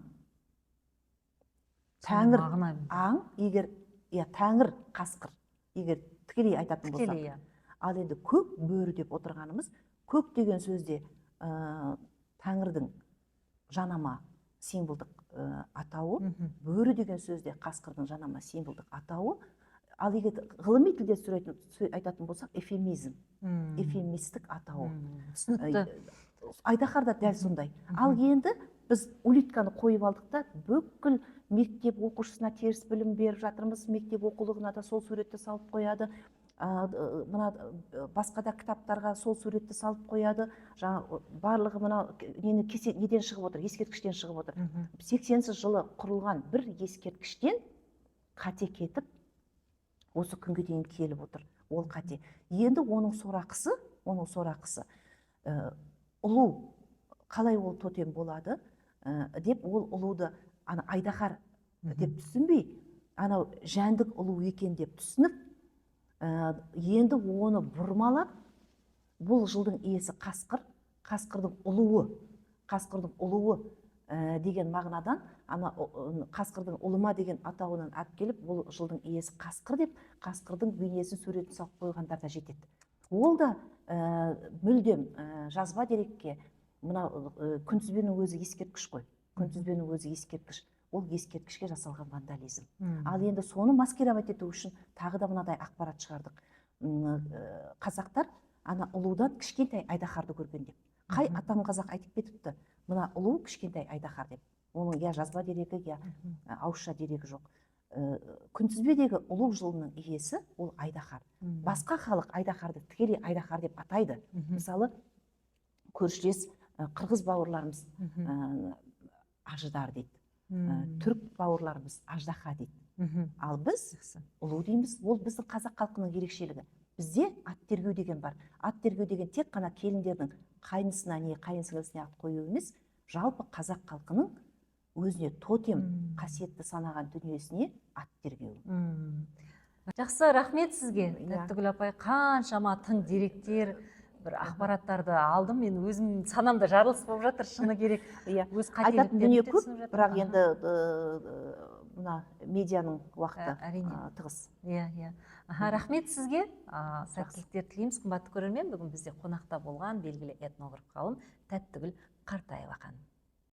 тәңір аң, егер тәңір қасқыр, егер тікелей айтатын болсақ. Ал енді көк бөрі деп отырғанымыз, көк деген сөзде тәңірдің жанама символдық атауы, бөрі деген сөзде қасқырдың жанама символдық атауы. Ал егер ғылыми тілде айтатын болсақ, эфемизм, эфемистік атауы. Айдаһар да дәл сондай. Ал енді біз улитканы қойып алдық та, бүкіл мектеп оқушысына теріс білім беріп жатырмыз, мектеп оқулығына да сол суретті салып қояды, мына басқа да кітаптарға сол суретті салып қояды. Барлығы мына неден шығып отыр, ескерткіштен шығып отыр. 80 жылы құрылған бір ескерткіштен қате кетіп, осы күнге дейін келіп отыр. Ол қате. Енді оның сорақысы, ұлу қалай ол тотем болады деп, ол ұлуды Айдаһар деп түсінбей, анау жәндік ұлу екен деп түсініп, енді оны бұрмалап, бұл жылдың иесі қасқыр, қасқырдың ұлуы деген мағынадан, қасқырдың ұлыма деген атауынан ат келіп, бұл жылдың иесі қасқыр деп, қасқырдың бейнесін суретін салып қойғандар да жетеді. Ол да мүлдем жазба дерекке, мына күнтізбенің өзі ескерткіш қой. Күнтізбенің өзі ескерткіш. Ол ескерткішке жасалған вандализм. Ал енді соны маскировать ету үшін тағы да мынадай ақпарат шығардық. Қазақтар ана ұлудан кішкентай Айдаһарды көрген деп. Қай атам қазақ айтып кетіпті, мына ұлу кішкентай Айдаһар деп. Оның жазба дерегі, ауызша дерегі жоқ. Күнтізбедегі ұлу жылының иесі ол Айдаһар. Басқа халық Айдаһарды тікелей Айдаһар деп атайды. Мысалы, көршілес қырғыз бауырларымыз ажыдар дейді. Түрік бауырларымыз аждаһа дейді. Ал біз ұлу дейміз. Ол біздің қазақ халқының ерекшелігі. Бізде ат тергеу деген бар. Ат тергеу деген тек қана келіндердің қайнысына не қайынсіңлісіне ат қою емес, жалпы қазақ халқының өзіне тотем қасиетті санаған дүниесіне ат тергеу. Жақсы, рахмет сізге. Тәттігүл апай, қаншама тың деректер, бір ақпараттарды алдым. Мен өзім санамда жарылыс болып жатыр, шыны керек. Айтатын дүние көп, бірақ енді мына медианың уақыты тығыз. Рахмет сізге. Сәттіліктер тілейміз. Қымбатты көрермен, бүгін бізде қонақта болған белгілі этнограф ғалым Тәттігүл Қартаева ханым.